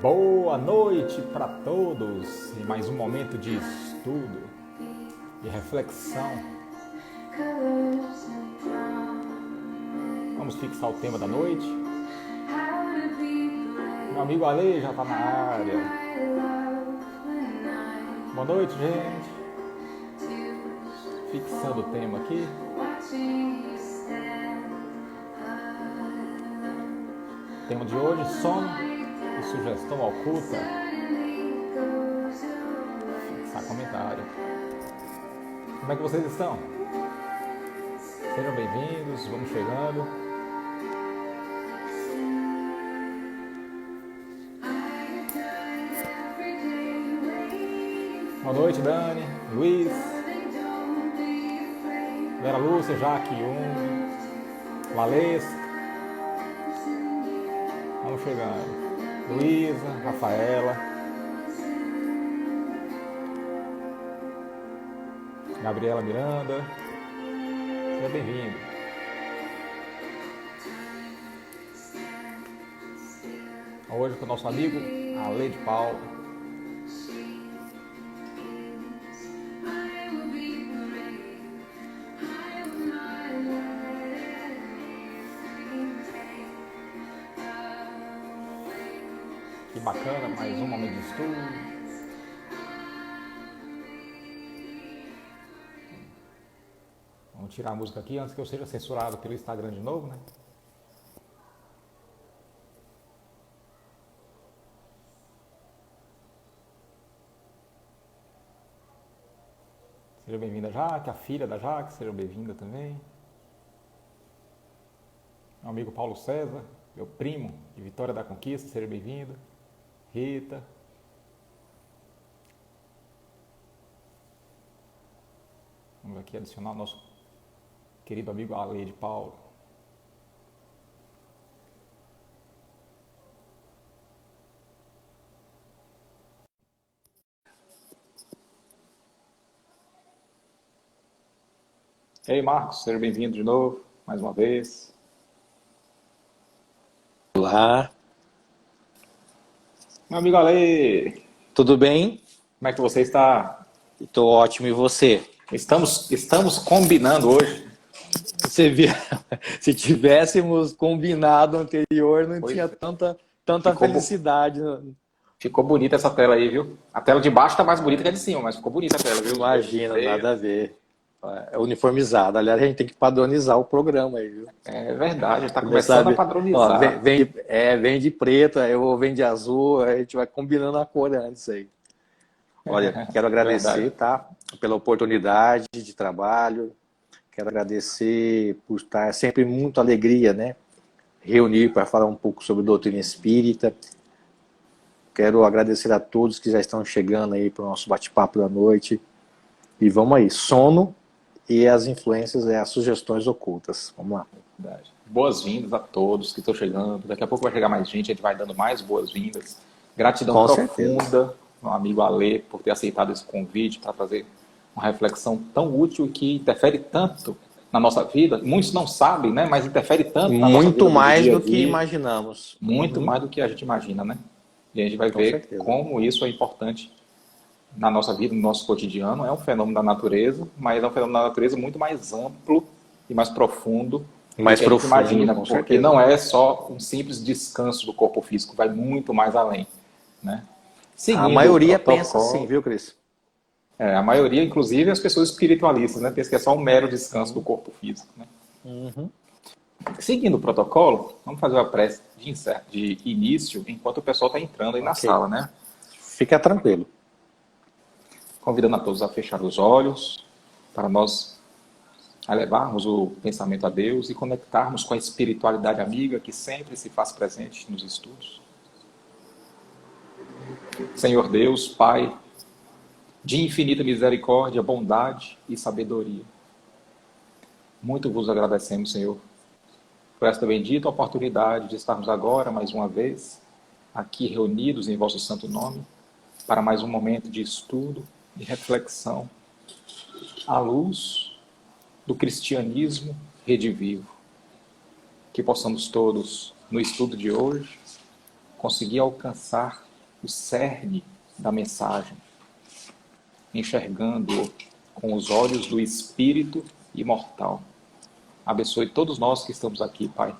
Boa noite para todos e mais um momento de estudo, de reflexão. Vamos fixar o tema da noite. Meu amigo Ale já está na área. Boa noite, gente. Fixando o tema aqui. Tema de hoje: sono e sugestão oculta. Fixar comentário. Como é que vocês estão? Sejam bem-vindos, vamos chegando. Boa noite, Dani, Luiz, Vera Lúcia, Jaque, Valesca. Vamos chegando. Luísa, Rafaela, Gabriela Miranda, seja bem-vindo. Hoje com o nosso amigo Ale de Paulo. Que bacana, mais um momento de estudo. Vamos tirar a música aqui antes que eu seja censurado pelo Instagram de novo, né? Seja bem-vinda, Jaque, a filha da Jaque, seja bem-vinda também. Meu amigo Paulo César, meu primo de Vitória da Conquista, seja bem-vindo. Rita. Vamos aqui adicionar o nosso querido amigo Ale de Paulo. Ei, Marcos, seja bem-vindo de novo, mais uma vez. Olá, Meu amigo Ale, tudo bem? como é que você está? Estou ótimo, e você? Estamos combinando hoje. Você viu? Se tivéssemos combinado anterior, não Pois tinha é. tanta Ficou, felicidade. ficou bonita essa tela aí, viu? A tela de baixo tá mais bonita que a de cima, mas ficou bonita a tela, viu? Imagina, nada a ver. É uniformizado. Aliás, a gente tem que padronizar o programa aí, viu? É verdade, está Começar começando a ó, padronizar. vem de preto, eu vou vem de azul, a gente vai combinando a cor antes aí. Olha, quero Verdade. agradecer, tá? Pela oportunidade de trabalho. Quero agradecer por estar sempre muito alegria, né? Reunir para falar um pouco sobre doutrina espírita. Quero agradecer a todos que já estão chegando aí para o nosso bate-papo da noite. E vamos aí, sono e as influências, as sugestões ocultas. Vamos lá. Verdade. Boas-vindas a todos que estão chegando. Daqui a pouco vai chegar mais gente, a gente vai dando mais boas-vindas. Gratidão Com certeza. profunda, meu amigo Ale, por ter aceitado esse convite para fazer uma reflexão tão útil e que interfere tanto na nossa vida. Muitos não sabem, né? Mas interfere tanto na nossa Muito vida do mais dia a do que dia, imaginamos. muito mais do que a gente imagina, né? E a gente vai Com ver certeza. como isso é importante na nossa vida, no nosso cotidiano. É um fenômeno da natureza, mas é um fenômeno da natureza muito mais amplo e mais profundo do Mais que a gente profundo, imagina, com porque certeza. não é só um simples descanso do corpo físico, vai muito mais além, né? A Seguindo o maioria pensa assim, protocolo, viu, Cris? a maioria, inclusive as pessoas espiritualistas, né, pensa que é só um mero descanso do corpo físico, né? Uhum. Seguindo o protocolo, vamos fazer uma prece de início enquanto o pessoal está entrando aí na Ok. sala, né? Fica tranquilo. Convidando a todos a fechar os olhos para nós elevarmos o pensamento a Deus e conectarmos com a espiritualidade amiga que sempre se faz presente nos estudos. Senhor Deus, Pai, de infinita misericórdia, bondade e sabedoria, muito vos agradecemos, Senhor, por esta bendita oportunidade de estarmos agora, mais uma vez, aqui reunidos em vosso santo nome, para mais um momento de estudo e reflexão à luz do cristianismo redivivo. Que possamos todos, no estudo de hoje, conseguir alcançar o cerne da mensagem, enxergando-o com os olhos do Espírito imortal. Abençoe todos nós que estamos aqui, Pai,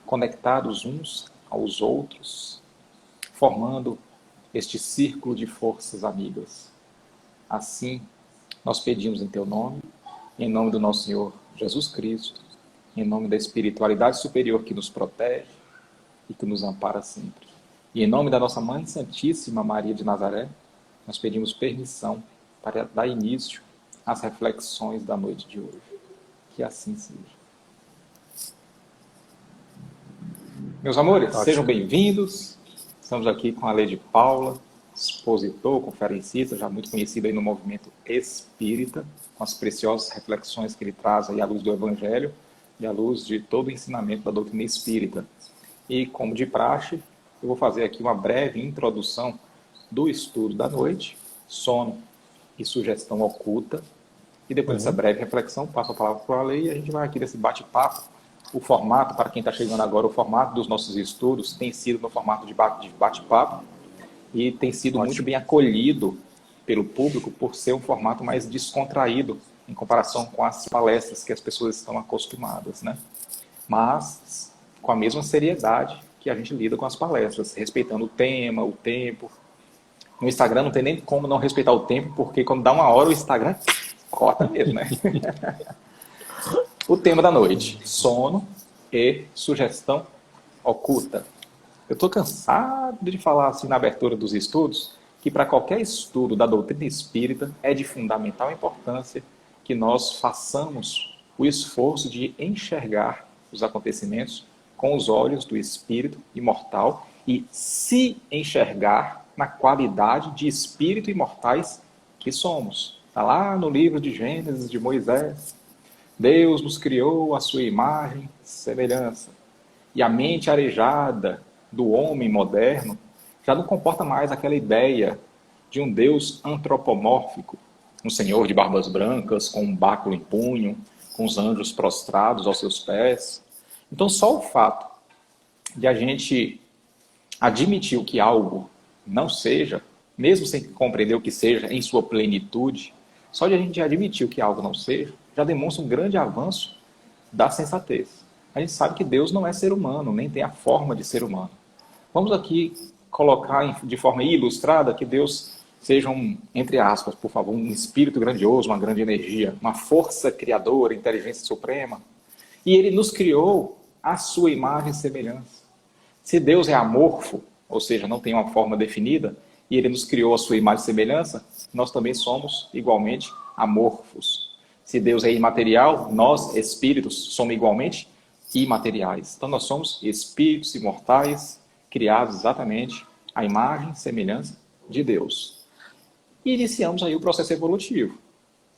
conectados uns aos outros, formando este círculo de forças amigas. Assim, nós pedimos em Teu nome, em nome do nosso Senhor Jesus Cristo, em nome da espiritualidade superior que nos protege e que nos ampara sempre. E em nome da nossa Mãe Santíssima Maria de Nazaré, nós pedimos permissão para dar início às reflexões da noite de hoje. Que assim seja. Meus amores, sejam bem-vindos. Estamos aqui com a Lady Paula, expositor, conferencista, já muito conhecida aí no movimento espírita, com as preciosas reflexões que ele traz aí à luz do Evangelho e à luz de todo o ensinamento da doutrina espírita. E, como de praxe, eu vou fazer aqui uma breve introdução do estudo da noite, sono e sugestão oculta. E depois dessa breve reflexão, passo a palavra para a Lei e a gente vai aqui nesse bate-papo. O formato, para quem está chegando agora, o formato dos nossos estudos tem sido no formato de bate-papo e tem sido muito bem acolhido pelo público por ser um formato mais descontraído em comparação com as palestras que as pessoas estão acostumadas, né? Mas com a mesma seriedade que a gente lida com as palestras, respeitando o tema, o tempo. No Instagram não tem nem como não respeitar o tempo, porque quando dá uma hora o Instagram corta mesmo, né? O tema da noite, sono e sugestão oculta. Eu estou cansado de falar assim na abertura dos estudos, que para qualquer estudo da doutrina espírita é de fundamental importância que nós façamos o esforço de enxergar os acontecimentos com os olhos do espírito imortal e se enxergar na qualidade de espírito imortais que somos. Está lá no livro de Gênesis de Moisés. Deus nos criou à sua imagem e semelhança. E a mente arejada do homem moderno já não comporta mais aquela ideia de um Deus antropomórfico, um senhor de barbas brancas, com um báculo em punho, com os anjos prostrados aos seus pés. Então, só o fato de a gente admitir o que algo não seja, mesmo sem compreender o que seja em sua plenitude, só de a gente admitir o que algo não seja, já demonstra um grande avanço da sensatez. A gente sabe que Deus não é ser humano, nem tem a forma de ser humano. Vamos aqui colocar de forma ilustrada que Deus seja entre aspas, por favor, um espírito grandioso, uma grande energia, uma força criadora, inteligência suprema. E Ele nos criou à sua imagem e semelhança. Se Deus é amorfo, ou seja, não tem uma forma definida, e Ele nos criou à sua imagem e semelhança, nós também somos igualmente amorfos. Se Deus é imaterial, nós, espíritos, somos igualmente imateriais. Então nós somos espíritos imortais, criados exatamente à imagem e semelhança de Deus. E iniciamos aí o processo evolutivo.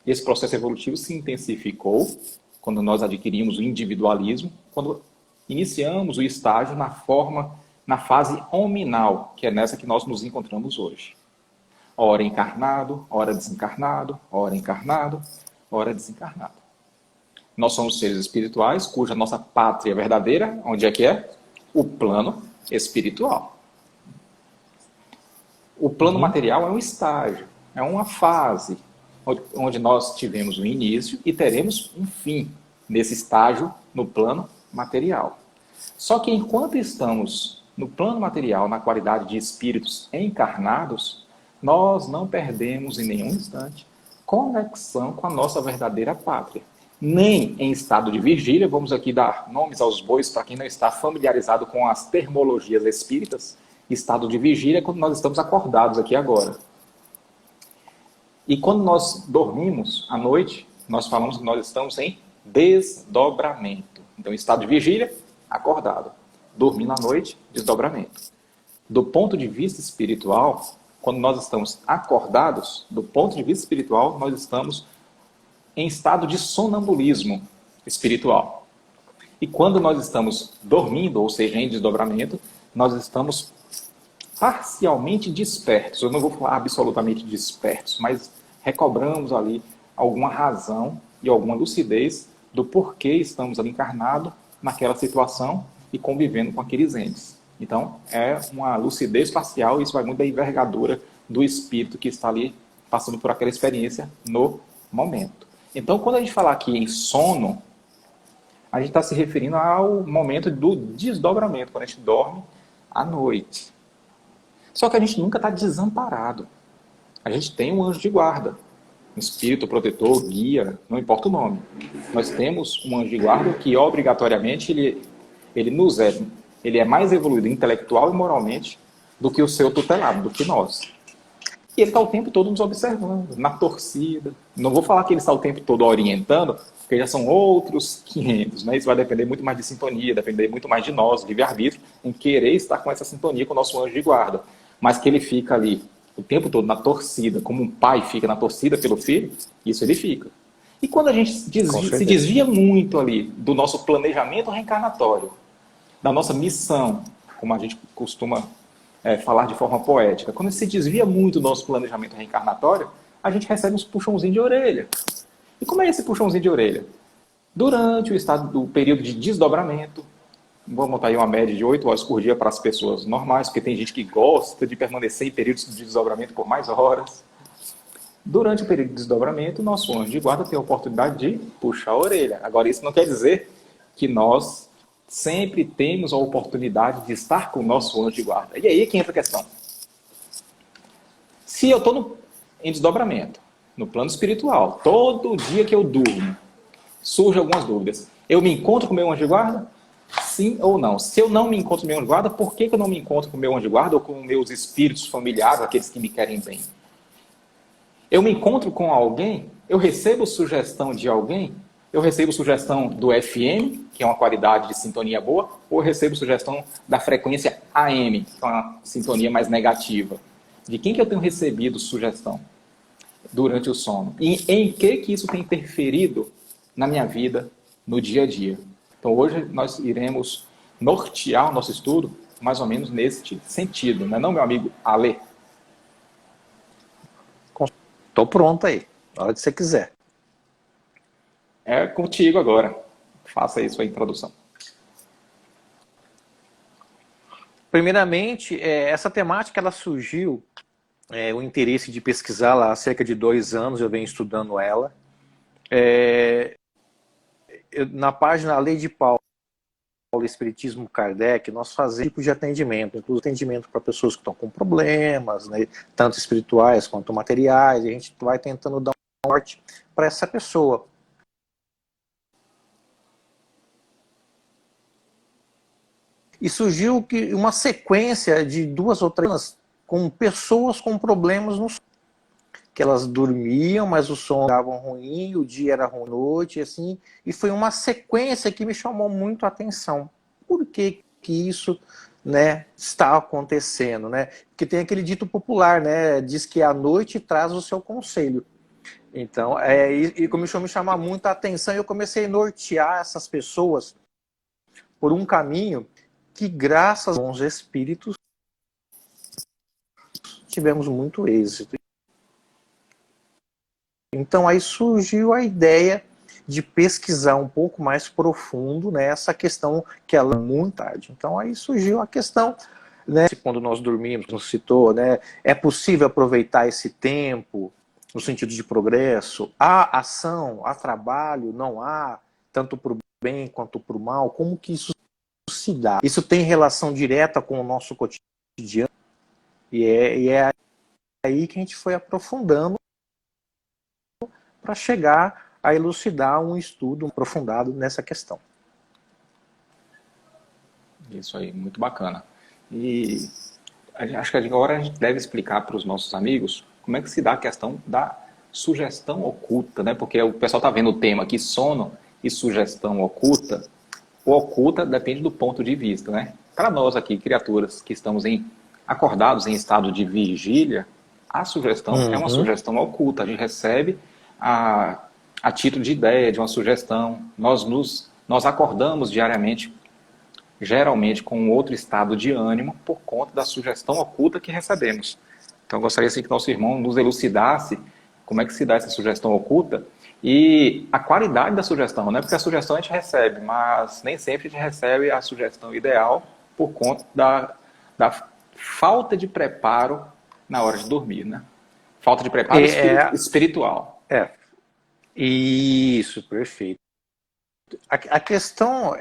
Esse processo evolutivo se intensificou quando nós adquirimos o individualismo, quando iniciamos o estágio na fase hominal, que é nessa que nós nos encontramos hoje. Ora encarnado, ora desencarnado, ora encarnado, ora desencarnado. Nós somos seres espirituais, cuja nossa pátria verdadeira, onde é que é? O plano espiritual. O plano material é um estágio, é uma fase, onde nós tivemos um início e teremos um fim nesse estágio no plano material. Só que enquanto estamos no plano material, na qualidade de espíritos encarnados, nós não perdemos em nenhum instante conexão com a nossa verdadeira pátria. Nem em estado de vigília, vamos aqui dar nomes aos bois para quem não está familiarizado com as termologias espíritas. Estado de vigília é quando nós estamos acordados aqui agora. E quando nós dormimos à noite, nós falamos que nós estamos em desdobramento. Então, estado de vigília, acordado. Dormindo à noite, desdobramento. Do ponto de vista espiritual, quando nós estamos acordados, do ponto de vista espiritual, nós estamos em estado de sonambulismo espiritual. E quando nós estamos dormindo, ou seja, em desdobramento, nós estamos parcialmente despertos. Eu não vou falar absolutamente despertos, mas recobramos ali alguma razão e alguma lucidez do porquê estamos ali encarnados naquela situação e convivendo com aqueles entes. Então, é uma lucidez parcial, e isso vai muito da envergadura do espírito que está ali passando por aquela experiência no momento. Então, quando a gente falar aqui em sono, a gente está se referindo ao momento do desdobramento, quando a gente dorme à noite. Só que a gente nunca está desamparado. A gente tem um anjo de guarda, um espírito protetor, guia, não importa o nome. Nós temos um anjo de guarda que, obrigatoriamente, ele é mais evoluído intelectual e moralmente do que o seu tutelado, do que nós. E ele está o tempo todo nos observando, na torcida. Não vou falar que ele está o tempo todo orientando, porque já são outros 500, né? Isso vai depender muito mais de sintonia, depender muito mais de nós, de livre-arbítrio, em querer estar com essa sintonia com o nosso anjo de guarda. Mas que ele fica ali o tempo todo na torcida, como um pai fica na torcida pelo filho, isso ele fica. E quando a gente se desvia muito ali do nosso planejamento reencarnatório, da nossa missão, como a gente costuma falar de forma poética, quando se desvia muito do nosso planejamento reencarnatório, a gente recebe uns puxãozinhos de orelha. E como é esse puxãozinho de orelha? Durante o estado do período de desdobramento, vamos botar aí uma média de 8 horas por dia para as pessoas normais, porque tem gente que gosta de permanecer em períodos de desdobramento por mais horas. Durante o período de desdobramento, nosso anjo de guarda tem a oportunidade de puxar a orelha. Agora, isso não quer dizer que nós sempre temos a oportunidade de estar com o nosso anjo de guarda. E aí que entra a questão. Se eu estou em desdobramento, no plano espiritual, todo dia que eu durmo, surgem algumas dúvidas. Eu me encontro com o meu anjo de guarda? Sim ou não? Se eu não me encontro com o meu anjo de guarda, por que eu não me encontro com o meu anjo de guarda ou com meus espíritos familiares, aqueles que me querem bem? Eu me encontro com alguém? Eu recebo sugestão de alguém? Eu recebo sugestão do FM, que é uma qualidade de sintonia boa, ou eu recebo sugestão da frequência AM, que é uma sintonia mais negativa? De quem que eu tenho recebido sugestão durante o sono? E em que isso tem interferido na minha vida, no dia a dia? Então hoje nós iremos nortear o nosso estudo mais ou menos neste sentido, não é não, meu amigo Ale? Estou pronto aí, na hora que você quiser. É contigo agora. Faça aí sua introdução. Primeiramente, essa temática ela surgiu, o interesse de pesquisá-la há cerca de 2 anos, eu venho estudando ela. Na página Lei de Paulo, Espiritismo Kardec, nós fazemos tipo de atendimento, inclusive atendimento para pessoas que estão com problemas, né, tanto espirituais quanto materiais, e a gente vai tentando dar um norte para essa pessoa. E surgiu uma sequência de 2 ou 3 com pessoas com problemas no sono. Que elas dormiam, mas o sono estava ruim, o dia era ruim, a noite, assim. E foi uma sequência que me chamou muito a atenção. Por que isso, né, está acontecendo? Né? Porque tem aquele dito popular, né? Diz que a noite traz o seu conselho. Então, e começou a me chamar muito a atenção, e eu comecei a nortear essas pessoas por um caminho que, graças aos bons espíritos, tivemos muito êxito. Então aí surgiu a ideia de pesquisar um pouco mais profundo, né, essa questão que ela é muito tarde. Então aí surgiu a questão, né, quando nós dormimos, nos citou, né, é possível aproveitar esse tempo no sentido de progresso? Há ação, há trabalho, não há, tanto para o bem quanto para o mal? Como que isso se dá? Isso tem relação direta com o nosso cotidiano? E é aí que a gente foi aprofundando para chegar a elucidar um estudo aprofundado nessa questão. Isso aí, muito bacana. E acho que agora a gente deve explicar para os nossos amigos como é que se dá a questão da sugestão oculta, né? Porque o pessoal está vendo o tema aqui, sono e sugestão oculta. O oculta depende do ponto de vista, né? Para nós aqui, criaturas que estamos acordados em estado de vigília, a sugestão é uma sugestão oculta. A gente recebe a título de ideia, de uma sugestão. Nós acordamos diariamente, geralmente com outro estado de ânimo, por conta da sugestão oculta que recebemos. Então, eu gostaria assim, que nosso irmão nos elucidasse como é que se dá essa sugestão oculta e a qualidade da sugestão, né? Porque a sugestão a gente recebe, mas nem sempre a gente recebe a sugestão ideal por conta da falta de preparo na hora de dormir, né? Falta de preparo espiritual. Isso, perfeito. A questão,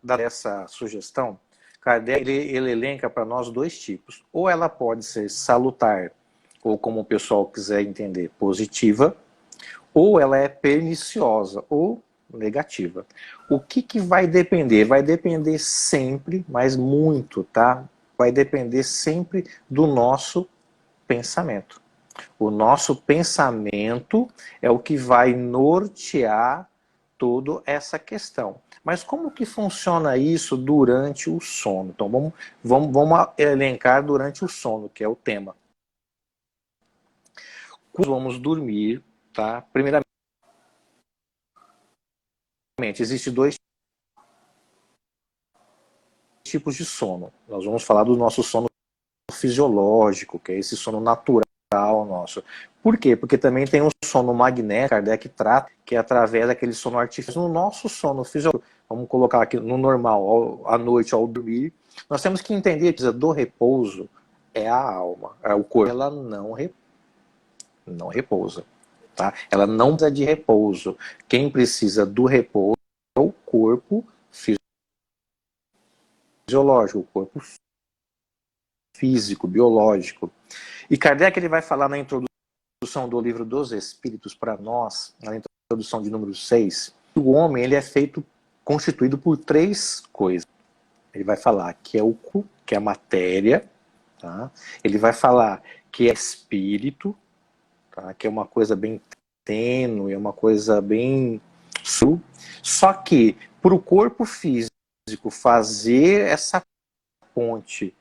dessa sugestão, Kardec, ele elenca para nós dois tipos. Ou ela pode ser salutar, ou como o pessoal quiser entender, positiva, ou ela é perniciosa, ou negativa. O que vai depender? Vai depender sempre, mas muito, tá? Vai depender sempre do nosso pensamento. O nosso pensamento é o que vai nortear toda essa questão. Mas como que funciona isso durante o sono? Então vamos elencar durante o sono, que é o tema. Quando vamos dormir, tá? Primeiramente, existem dois tipos de sono. Nós vamos falar do nosso sono fisiológico, que é esse sono natural nosso. Por quê? Porque também tem um sono magnético, Kardec trata, que é através daquele sono artificial. No nosso sono fisiológico, vamos colocar aqui no normal, à noite, ao dormir, nós temos que entender que do repouso é a alma, é o corpo. Ela não repousa. Tá? Ela não precisa de repouso. Quem precisa do repouso é o corpo fisiológico, o corpo físico, biológico. E Kardec ele vai falar na introdução do livro dos Espíritos para nós, na introdução de número 6, que o homem ele é constituído por três coisas. Ele vai falar que é o corpo, que é a matéria, tá? Ele vai falar que é espírito, tá? Que é uma coisa bem tênue, é uma coisa bem sul. Só que para o corpo físico fazer essa ponte,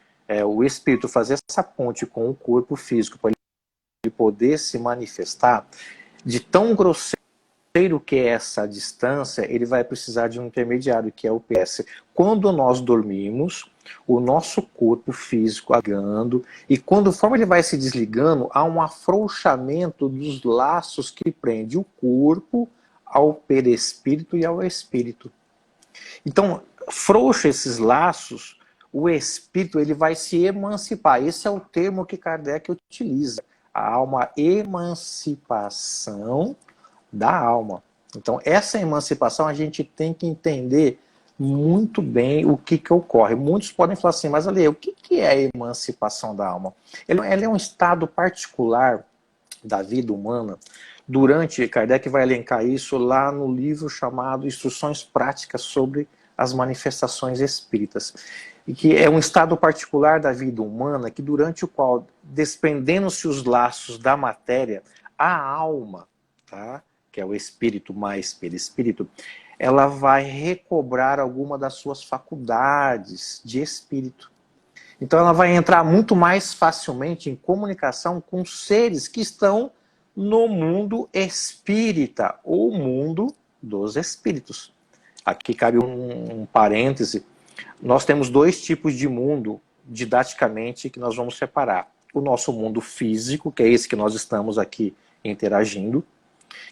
o espírito fazer essa ponte com o corpo físico para ele poder se manifestar, de tão grosseiro que é essa distância, ele vai precisar de um intermediário, que é o PS. Quando nós dormimos, o nosso corpo físico agando, e conforme ele vai se desligando, há um afrouxamento dos laços que prende o corpo ao perispírito e ao espírito. Então, frouxa esses laços, o espírito ele vai se emancipar. Esse é o termo que Kardec utiliza. Há uma emancipação da alma. Então, essa emancipação a gente tem que entender muito bem o que ocorre. Muitos podem falar assim, mas ali, o que é a emancipação da alma? Ela é um estado particular da vida humana. Kardec vai elencar isso lá no livro chamado Instruções Práticas sobre as Manifestações Espíritas. E que é um estado particular da vida humana que durante o qual, desprendendo-se os laços da matéria, a alma, tá? Que é o espírito mais perispírito, ela vai recobrar alguma das suas faculdades de espírito. Então ela vai entrar muito mais facilmente em comunicação com seres que estão no mundo espírita, ou mundo dos espíritos. Aqui cabe um parêntese. Nós temos dois tipos de mundo, didaticamente, que nós vamos separar. O nosso mundo físico, que é esse que nós estamos aqui interagindo,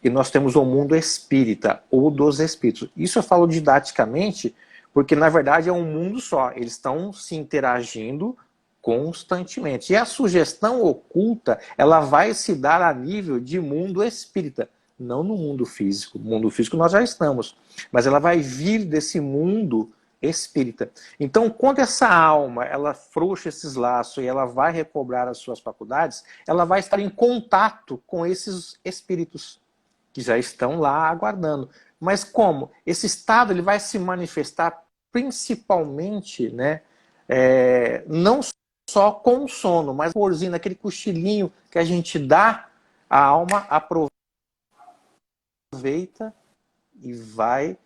e nós temos o mundo espírita, ou dos espíritos. Isso eu falo didaticamente, porque na verdade é um mundo só. Eles estão se interagindo constantemente. E a sugestão oculta, ela vai se dar a nível de mundo espírita, não no mundo físico. No mundo físico nós já estamos, mas ela vai vir desse mundo espírita. Então, quando essa alma, ela frouxa esses laços e ela vai recobrar as suas faculdades, ela vai estar em contato com esses espíritos que já estão lá aguardando. Mas como? Esse estado ele vai se manifestar principalmente, né, não só com o sono, mas porzinho, aquele cochilinho que a gente dá, a alma aproveita e vai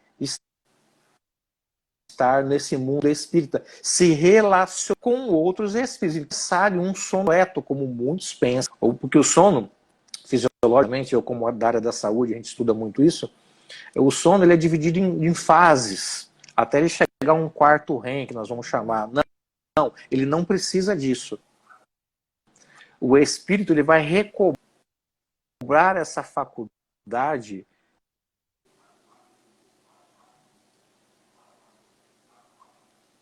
estar nesse mundo espírita, se relaciona com outros espíritos. Sabe, um sono completo, como muitos pensam, ou porque o sono, fisiologicamente, ou como da área da saúde, a gente estuda muito isso, o sono ele é dividido em fases, até ele chegar a um quarto REM, que nós vamos chamar. Não, ele não precisa disso. O espírito ele vai recobrar essa faculdade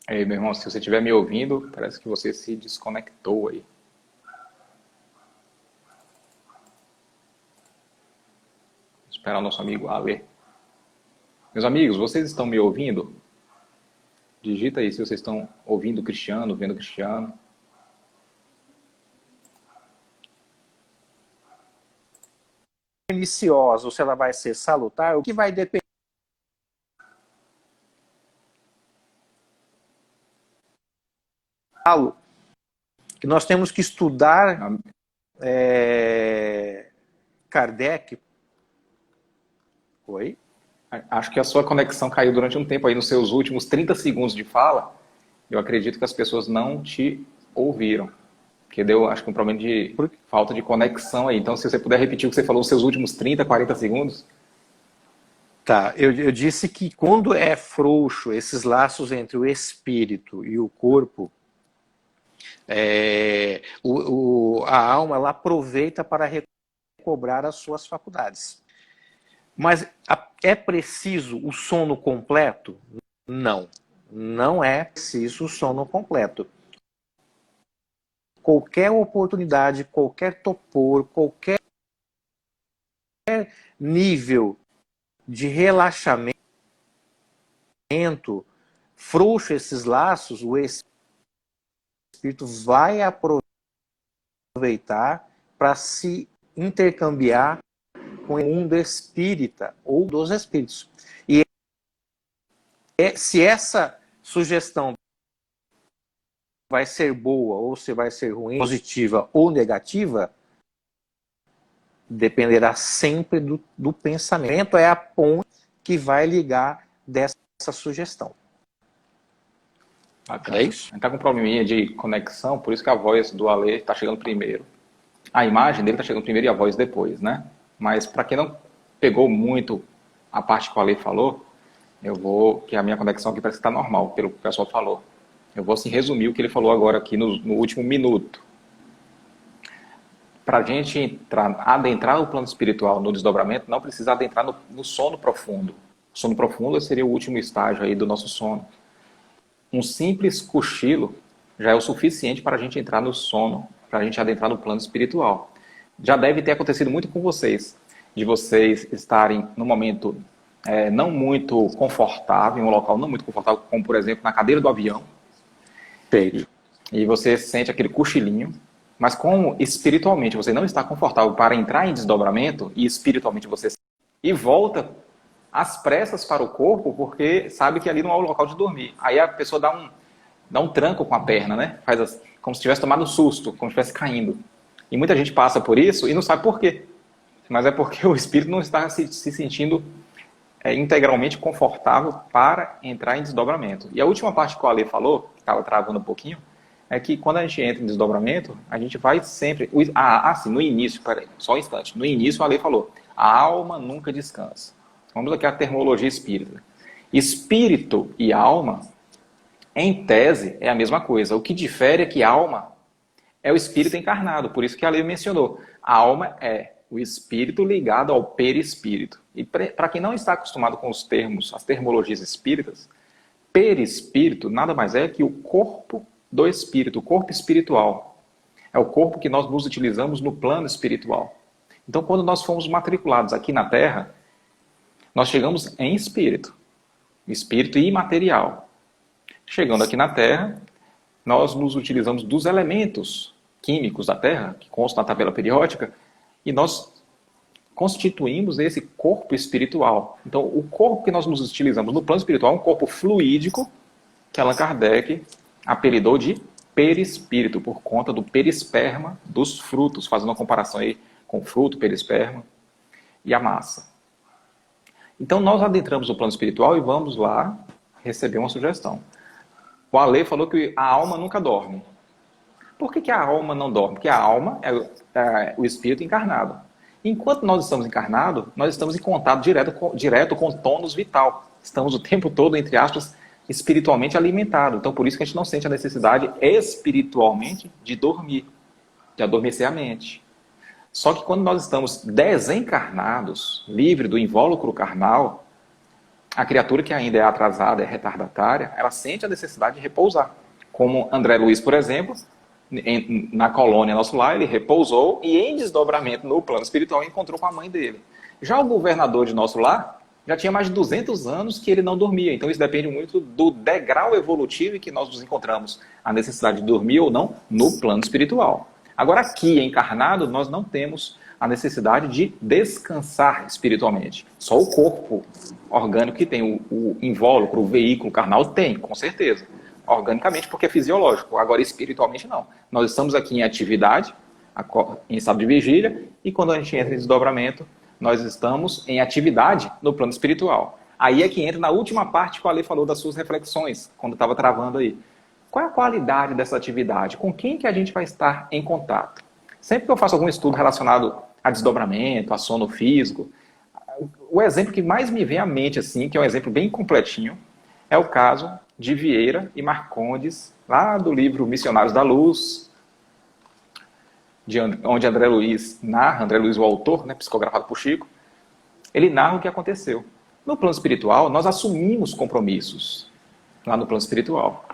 Aí, meu irmão, se você estiver me ouvindo, parece que você se desconectou aí. Vou esperar o nosso amigo Ale. Meus amigos, vocês estão me ouvindo? Digita aí se vocês estão ouvindo o Cristiano, vendo o Cristiano. Perniciosa ou se ela vai ser salutar, o que vai depender que nós temos que estudar Kardec. Oi? Acho que a sua conexão caiu durante um tempo aí nos seus últimos 30 segundos de fala. Eu acredito que as pessoas não te ouviram. Porque deu, acho que um problema de falta de conexão aí. Então, se você puder repetir o que você falou nos seus últimos 30, 40 segundos. Tá, eu disse que quando é frouxo esses laços entre o espírito e o corpo, a alma ela aproveita para recobrar as suas faculdades. Mas é preciso o sono completo? Não. Não é preciso o sono completo. Qualquer oportunidade, qualquer topor, qualquer nível de relaxamento, frouxo esses laços, o espírito vai aproveitar para se intercambiar com o mundo espírita ou dos espíritos. E se essa sugestão vai ser boa ou se vai ser ruim, positiva ou negativa, dependerá sempre do pensamento. É a ponte que vai ligar dessa sugestão. Bacana. É isso? Está com um probleminha de conexão, por isso que a voz do Ale está chegando primeiro. A imagem dele está chegando primeiro e a voz depois, né? Mas para quem não pegou muito a parte que o Ale falou, que a minha conexão aqui parece que está normal, pelo que o pessoal falou. Eu vou assim, resumir o que ele falou agora aqui no último minuto. Para a gente adentrar o plano espiritual no desdobramento, não precisa adentrar no sono profundo. O sono profundo seria o último estágio aí do nosso sono. Um simples cochilo já é o suficiente para a gente entrar no sono, para a gente adentrar no plano espiritual. Já deve ter acontecido muito com vocês, de vocês estarem num momento não muito confortável, em um local não muito confortável, como por exemplo na cadeira do avião. E você sente aquele cochilinho, mas como espiritualmente você não está confortável para entrar em desdobramento, e espiritualmente você e volta às pressas para o corpo, porque sabe que ali não é o local de dormir. Aí a pessoa dá um tranco com a perna, né? Como se tivesse tomado um susto, como se estivesse caindo. E muita gente passa por isso e não sabe por quê. Mas é porque o espírito não está se sentindo integralmente confortável para entrar em desdobramento. E a última parte que o Ale falou, que estava travando um pouquinho, é que quando a gente entra em desdobramento, a gente vai sempre... sim, no início, peraí, só um instante. No início o Ale falou, a alma nunca descansa. Vamos aqui à terminologia espírita. Espírito e alma, em tese, é a mesma coisa. O que difere é que alma é o espírito encarnado. Por isso que a lei mencionou. A alma é o espírito ligado ao perispírito. E para quem não está acostumado com os termos, as terminologias espíritas, perispírito nada mais é que o corpo do espírito, o corpo espiritual. É o corpo que nós nos utilizamos no plano espiritual. Então, quando nós fomos matriculados aqui na Terra, nós chegamos em espírito imaterial. Chegando aqui na Terra, nós nos utilizamos dos elementos químicos da Terra, que constam na tabela periódica, e nós constituímos esse corpo espiritual. Então, o corpo que nós nos utilizamos no plano espiritual é um corpo fluídico, que Allan Kardec apelidou de perispírito, por conta do perisperma dos frutos, fazendo uma comparação aí com o fruto, perisperma e a massa. Então, nós adentramos no plano espiritual e vamos lá receber uma sugestão. O Ale falou que a alma nunca dorme. Por que a alma não dorme? Porque a alma é o espírito encarnado. Enquanto nós estamos encarnados, nós estamos em contato direto com o tônus vital. Estamos o tempo todo, entre aspas, espiritualmente alimentados. Então, por isso que a gente não sente a necessidade espiritualmente de dormir, de adormecer a mente. Só que quando nós estamos desencarnados, livre do invólucro carnal, a criatura que ainda é atrasada, é retardatária, ela sente a necessidade de repousar. Como André Luiz, por exemplo, na colônia Nosso Lar, ele repousou e em desdobramento no plano espiritual encontrou com a mãe dele. Já o governador de Nosso Lar já tinha mais de 200 anos que ele não dormia. Então isso depende muito do degrau evolutivo em que nós nos encontramos. A necessidade de dormir ou não no plano espiritual. Agora aqui, encarnado, nós não temos a necessidade de descansar espiritualmente. Só o corpo orgânico que tem, o invólucro, o veículo carnal tem, com certeza. Organicamente, porque é fisiológico. Agora, espiritualmente, não. Nós estamos aqui em atividade, em estado de vigília, e quando a gente entra em desdobramento, nós estamos em atividade no plano espiritual. Aí é que entra na última parte que o Ale falou das suas reflexões, quando estava travando aí. Qual é a qualidade dessa atividade? Com quem que a gente vai estar em contato? Sempre que eu faço algum estudo relacionado a desdobramento, a sono físico, o exemplo que mais me vem à mente, assim, que é um exemplo bem completinho, é o caso de Vieira e Marcondes, lá do livro Missionários da Luz, onde André Luiz narra, André Luiz o autor, né, psicografado por Chico, ele narra o que aconteceu. No plano espiritual, nós assumimos compromissos, lá no plano espiritual.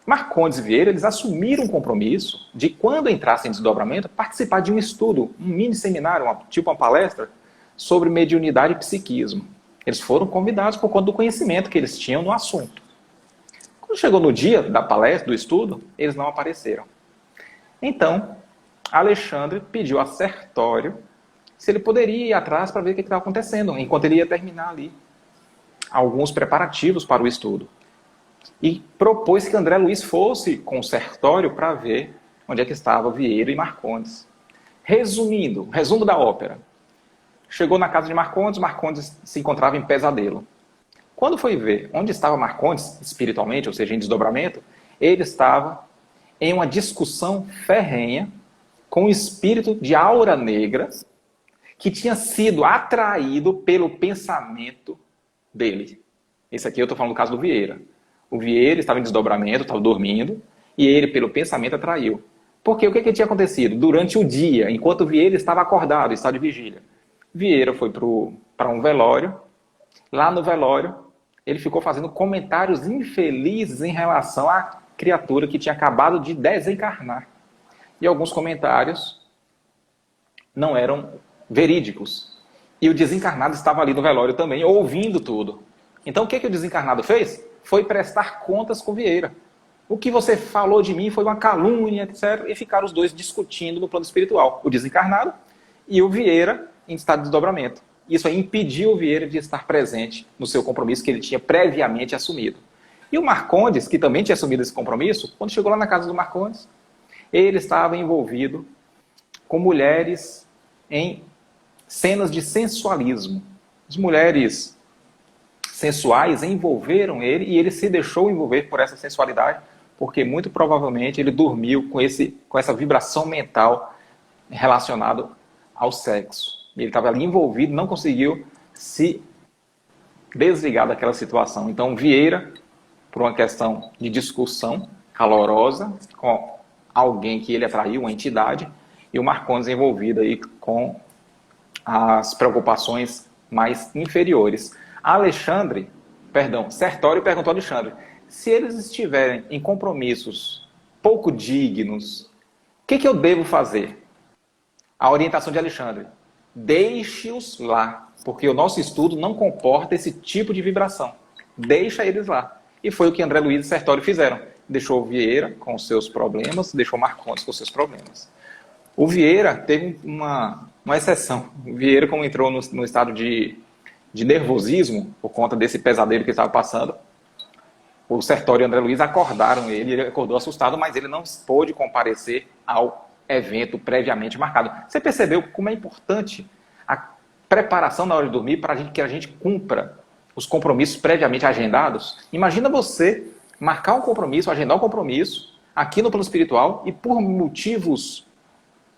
Marcondes e Vieira, eles assumiram um compromisso de, quando entrassem em desdobramento, participar de um estudo, um mini seminário, tipo uma palestra, sobre mediunidade e psiquismo. Eles foram convidados por conta do conhecimento que eles tinham no assunto. Quando chegou no dia da palestra, do estudo, eles não apareceram. Então, Alexandre pediu a Sertório se ele poderia ir atrás para ver o que estava acontecendo, enquanto ele ia terminar ali alguns preparativos para o estudo. E propôs que André Luiz fosse com o Sertório para ver onde é que estava Vieira e Marcondes. Resumindo, resumo da ópera. Chegou na casa de Marcondes, Marcondes se encontrava em pesadelo. Quando foi ver onde estava Marcondes, espiritualmente, ou seja, em desdobramento, ele estava em uma discussão ferrenha com o espírito de Aura Negra, que tinha sido atraído pelo pensamento dele. Esse aqui eu estou falando do caso do Vieira. O Vieira estava em desdobramento, estava dormindo, e ele, pelo pensamento, atraiu. Porque o que tinha acontecido? Durante o dia, enquanto o Vieira estava acordado, em estado de vigília, Vieira foi para um velório. Lá no velório, ele ficou fazendo comentários infelizes em relação à criatura que tinha acabado de desencarnar. E alguns comentários não eram verídicos. E o desencarnado estava ali no velório também, ouvindo tudo. Então o que o desencarnado fez? Foi prestar contas com Vieira. O que você falou de mim foi uma calúnia, etc. E ficaram os dois discutindo no plano espiritual. O desencarnado e o Vieira em estado de desdobramento. Isso aí impediu o Vieira de estar presente no seu compromisso que ele tinha previamente assumido. E o Marcondes, que também tinha assumido esse compromisso, quando chegou lá na casa do Marcondes, ele estava envolvido com mulheres em cenas de sensualismo. As mulheres sensuais envolveram ele e ele se deixou envolver por essa sensualidade, porque muito provavelmente ele dormiu com essa vibração mental relacionada ao sexo. Ele estava ali envolvido, não conseguiu se desligar daquela situação. Então Vieira, por uma questão de discussão calorosa com alguém que ele atraiu, uma entidade, e o Marcondes envolvido aí com as preocupações mais inferiores. Sertório perguntou a Alexandre, se eles estiverem em compromissos pouco dignos, o que eu devo fazer? A orientação de Alexandre, deixe-os lá, porque o nosso estudo não comporta esse tipo de vibração. Deixa eles lá. E foi o que André Luiz e Sertório fizeram. Deixou o Vieira com os seus problemas, deixou Marcondes com os seus problemas. O Vieira teve uma exceção. O Vieira, como entrou no estado de nervosismo, por conta desse pesadelo que estava passando, o Sertório e o André Luiz acordaram ele acordou assustado, mas ele não pôde comparecer ao evento previamente marcado. Você percebeu como é importante a preparação na hora de dormir para que a gente cumpra os compromissos previamente agendados? Imagina você marcar um compromisso, agendar um compromisso aqui no plano espiritual e por motivos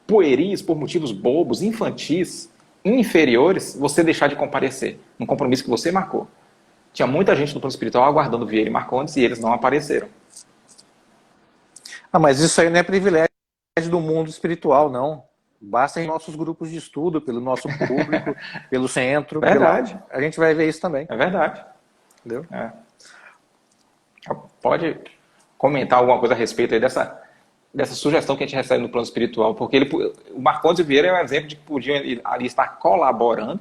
pueris, por motivos bobos, infantis, inferiores, você deixar de comparecer num compromisso que você marcou. Tinha muita gente no plano espiritual aguardando Vieira e Marcondes e eles não apareceram. Mas isso aí não é privilégio do mundo espiritual, não. Basta em nossos grupos de estudo, pelo nosso público, pelo centro. Verdade. A gente vai ver isso também. É verdade. Entendeu? É. Pode comentar alguma coisa a respeito aí dessa sugestão que a gente recebe no plano espiritual, porque o Marcondes Vieira é um exemplo de que podiam ali estar colaborando,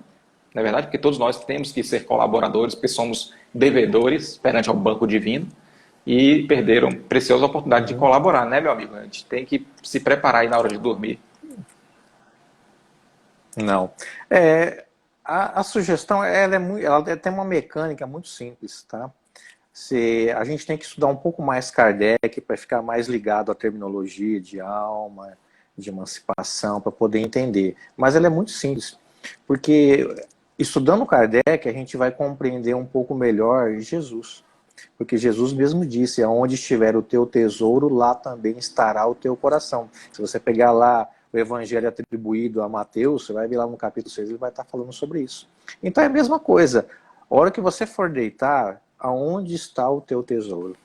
na verdade, porque todos nós temos que ser colaboradores, porque somos devedores perante ao banco divino, e perderam preciosa oportunidade de colaborar, né, meu amigo? A gente tem que se preparar aí na hora de dormir. Não. A sugestão ela tem uma mecânica muito simples, tá? A gente tem que estudar um pouco mais Kardec para ficar mais ligado à terminologia de alma, de emancipação, para poder entender. Mas ela é muito simples, porque estudando Kardec a gente vai compreender um pouco melhor Jesus. Porque Jesus mesmo disse, aonde estiver o teu tesouro, lá também estará o teu coração. Se você pegar lá o evangelho atribuído a Mateus, você vai ver lá no capítulo 6, ele vai estar falando sobre isso. Então é a mesma coisa. A hora que você for deitar, aonde está o teu tesouro?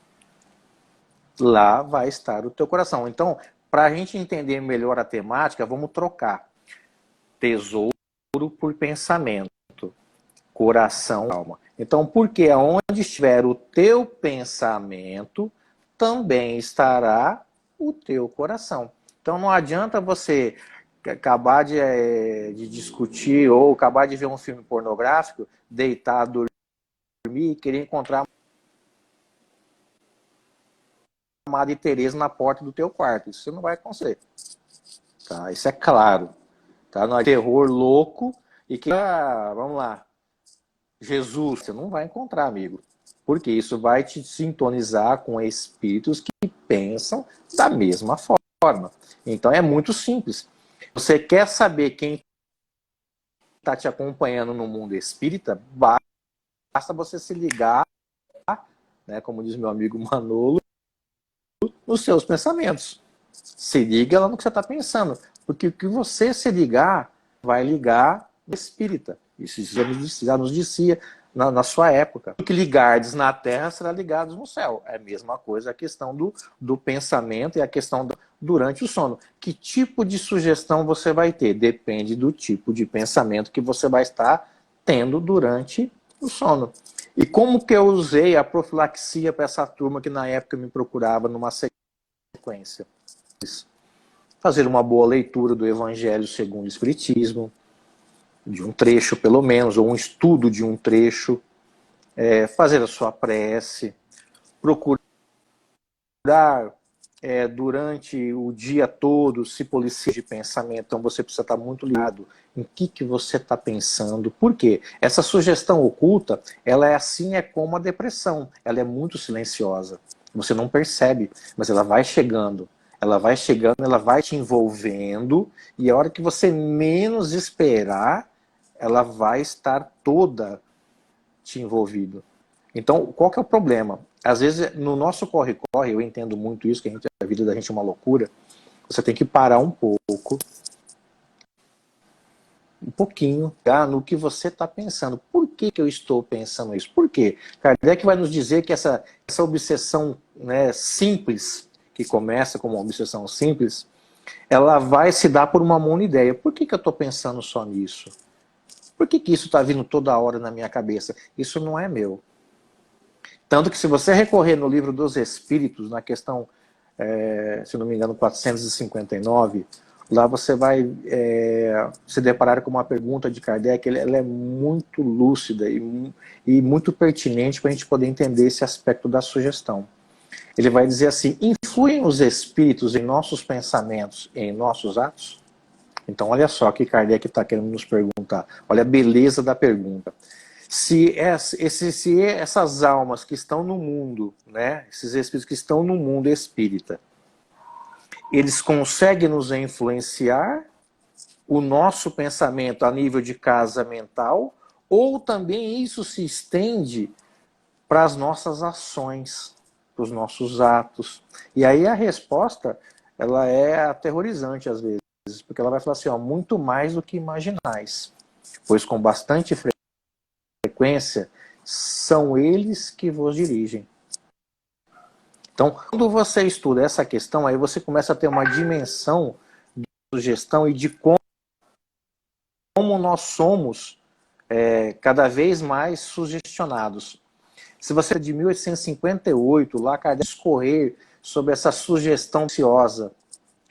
Lá vai estar o teu coração. Então, para a gente entender melhor a temática, vamos trocar tesouro por pensamento, coração, alma. Então, porque aonde estiver o teu pensamento, também estará o teu coração. Então, não adianta você acabar de discutir ou acabar de ver um filme pornográfico, deitar, dormir e querer encontrar a Madre Teresa na porta do teu quarto. Isso não vai acontecer. Tá? Isso é claro. Tá? Não é terror louco e que, vamos lá, Jesus, você não vai encontrar, amigo. Porque isso vai te sintonizar com espíritos que pensam da mesma forma. Então é muito simples. Você quer saber quem está te acompanhando no mundo espírita, basta você se ligar, né, como diz meu amigo Manolo, nos seus pensamentos. Se liga lá no que você está pensando. Porque o que você se ligar, vai ligar no espírita. Isso já nos dizia na sua época. O que ligardes na terra será ligado no céu. É a mesma coisa a questão do pensamento e a questão durante o sono. Que tipo de sugestão você vai ter? Depende do tipo de pensamento que você vai estar tendo durante o sono. E como que eu usei a profilaxia para essa turma que na época me procurava numa sequência? Fazer uma boa leitura do Evangelho segundo o Espiritismo, de um trecho pelo menos, ou um estudo de um trecho, fazer a sua prece, procurar durante o dia todo se policiar de pensamento. Então você precisa estar muito ligado em que você está pensando. Por quê? Essa sugestão oculta, ela é assim, é como a depressão. Ela é muito silenciosa. Você não percebe, mas ela vai chegando. Ela vai chegando, ela vai te envolvendo, e a hora que você menos esperar, ela vai estar toda te envolvido. Então, qual que é o problema? Às vezes, no nosso corre-corre, eu entendo muito isso, que a vida da gente é uma loucura, você tem que parar um pouco, um pouquinho, tá? No que você está pensando. Por que eu estou pensando isso? Por quê? Kardec vai nos dizer que essa obsessão, né, simples, que começa como uma obsessão simples, ela vai se dar por uma monoideia. Por que eu estou pensando só nisso? Por que isso está vindo toda hora na minha cabeça? Isso não é meu. Tanto que se você recorrer no livro dos Espíritos, na questão, se não me engano, 459, lá você vai se deparar com uma pergunta de Kardec, ela é muito lúcida e muito pertinente para a gente poder entender esse aspecto da sugestão. Ele vai dizer assim: influem os espíritos em nossos pensamentos e em nossos atos? Então olha só o que Kardec está querendo nos perguntar. Olha a beleza da pergunta. Se essas almas que estão no mundo, né, esses espíritos que estão no mundo espírita, eles conseguem nos influenciar o nosso pensamento a nível de casa mental, ou também isso se estende para as nossas ações, para os nossos atos. E aí a resposta, ela é aterrorizante às vezes, porque ela vai falar assim, ó, muito mais do que imaginais, pois com bastante frequência são eles que vos dirigem. Então, quando você estuda essa questão, aí você começa a ter uma dimensão sugestão e de como nós somos cada vez mais sugestionados. Se você é de 1858, lá Kardec discorrer sobre essa sugestão ansiosa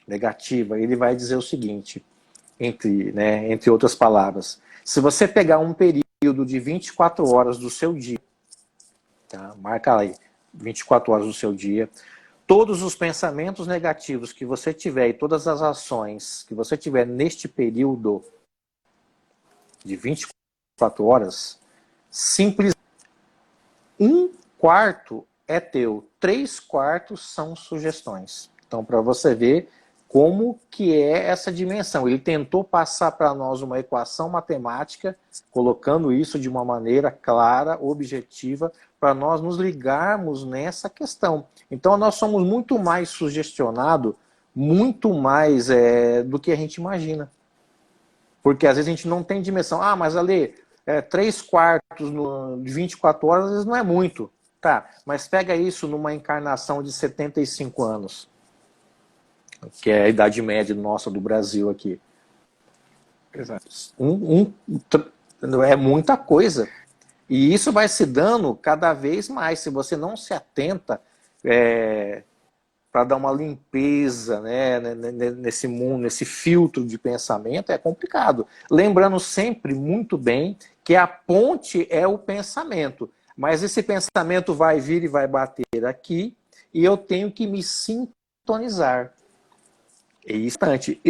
negativa, ele vai dizer o seguinte, entre outras palavras, se você pegar um período de 24 horas do seu dia, tá? Marca aí, 24 horas do seu dia, todos os pensamentos negativos que você tiver e todas as ações que você tiver neste período de 24 horas, simplesmente um quarto é teu, 3/4 são sugestões. Então, para você ver como que é essa dimensão. Ele tentou passar para nós uma equação matemática, colocando isso de uma maneira clara, objetiva, para nós nos ligarmos nessa questão. Então, nós somos muito mais sugestionados, muito mais do que a gente imagina. Porque às vezes a gente não tem dimensão. Ah, mas ali, 3/4 de 24 horas, às vezes não é muito. Tá, mas pega isso numa encarnação de 75 anos. Que é a idade média nossa do Brasil aqui. Exato. É muita coisa. E isso vai se dando cada vez mais. Se você não se atenta para dar uma limpeza, né, nesse mundo, nesse filtro de pensamento, é complicado. Lembrando sempre muito bem que a ponte é o pensamento. Mas esse pensamento vai vir e vai bater aqui e eu tenho que me sintonizar. É instante.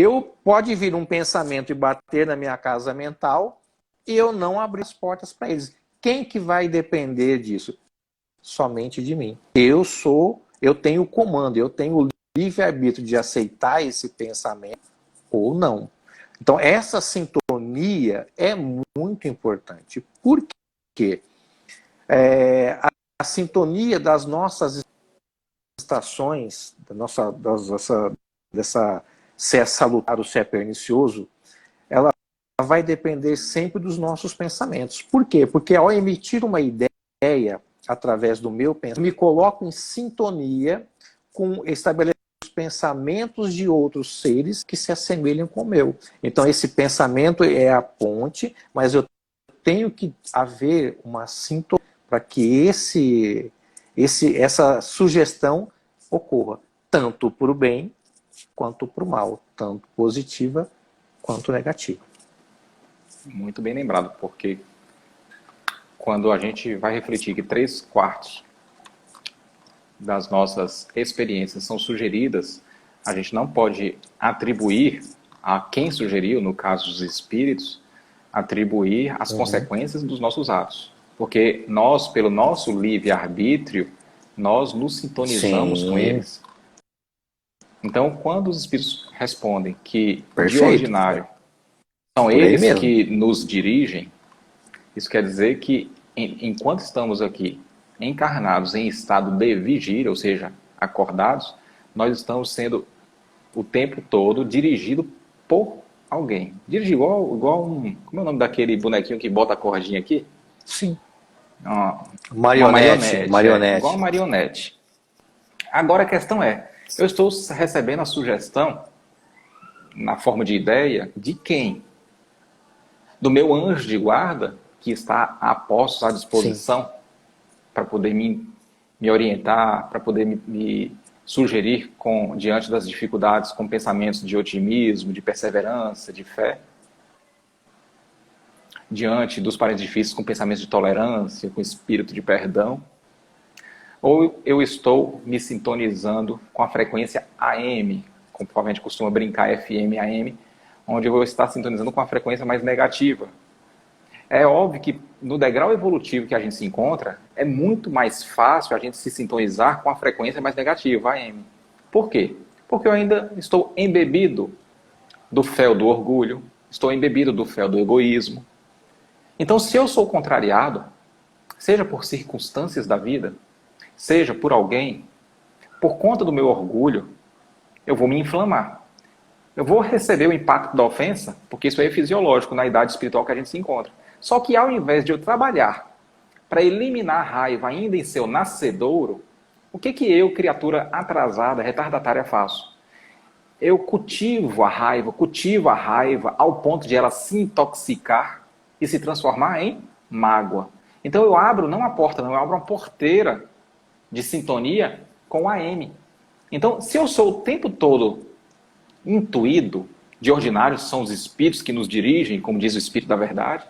Pode vir um pensamento e bater na minha casa mental e eu não abrir as portas para eles. Quem que vai depender disso? Somente de mim. Eu tenho o comando, eu tenho o livre-arbítrio de aceitar esse pensamento ou não. Então, essa sintonia é muito importante. Por quê? A sintonia das nossas estações, se é salutar ou se é pernicioso, ela vai depender sempre dos nossos pensamentos. Por quê? Porque ao emitir uma ideia através do meu pensamento, me coloco em sintonia com estabelecer os pensamentos de outros seres que se assemelham com o meu. Então esse pensamento é a ponte, mas eu tenho que haver uma sintonia para que essa sugestão ocorra, tanto para o bem quanto para o mal, tanto positiva quanto negativa. Muito bem lembrado, porque quando a gente vai refletir que 3/4 das nossas experiências são sugeridas, a gente não pode atribuir a quem sugeriu, no caso dos espíritos, atribuir as consequências dos nossos atos. Porque nós, pelo nosso livre-arbítrio, nós nos sintonizamos com eles. Então, quando os espíritos respondem que, de ordinário, são eles que nos dirigem, isso quer dizer que, enquanto estamos aqui encarnados em estado de vigília, ou seja, acordados, nós estamos sendo o tempo todo dirigido por alguém. Dirigido igual como é o nome daquele bonequinho que bota a cordinha aqui? Sim. Marionete. Igual uma marionete. Agora a questão é, eu estou recebendo a sugestão, na forma de ideia, de quem? Do meu anjo de guarda, que está a postos, à disposição, para poder me orientar, para poder me sugerir diante das dificuldades com pensamentos de otimismo, de perseverança, de fé. Diante dos parentes difíceis com pensamentos de tolerância, com espírito de perdão. Ou eu estou me sintonizando com a frequência AM, conforme a gente costuma brincar, FM, AM, onde eu vou estar sintonizando com a frequência mais negativa. É óbvio que no degrau evolutivo que a gente se encontra, é muito mais fácil a gente se sintonizar com a frequência mais negativa, AM. Por quê? Porque eu ainda estou embebido do fel do orgulho, estou embebido do fel do egoísmo. Então, se eu sou contrariado, seja por circunstâncias da vida, seja por alguém, por conta do meu orgulho, eu vou me inflamar. Eu vou receber o impacto da ofensa, porque isso é fisiológico na idade espiritual que a gente se encontra. Só que ao invés de eu trabalhar para eliminar a raiva ainda em seu nascedouro, o que eu, criatura atrasada, retardatária, faço? eu cultivo a raiva ao ponto de ela se intoxicar e se transformar em mágoa. Então eu abro não a porta, não, eu abro uma porteira de sintonia com o AM. Então, se eu sou o tempo todo intuído, de ordinário são os espíritos que nos dirigem, como diz o Espírito da Verdade,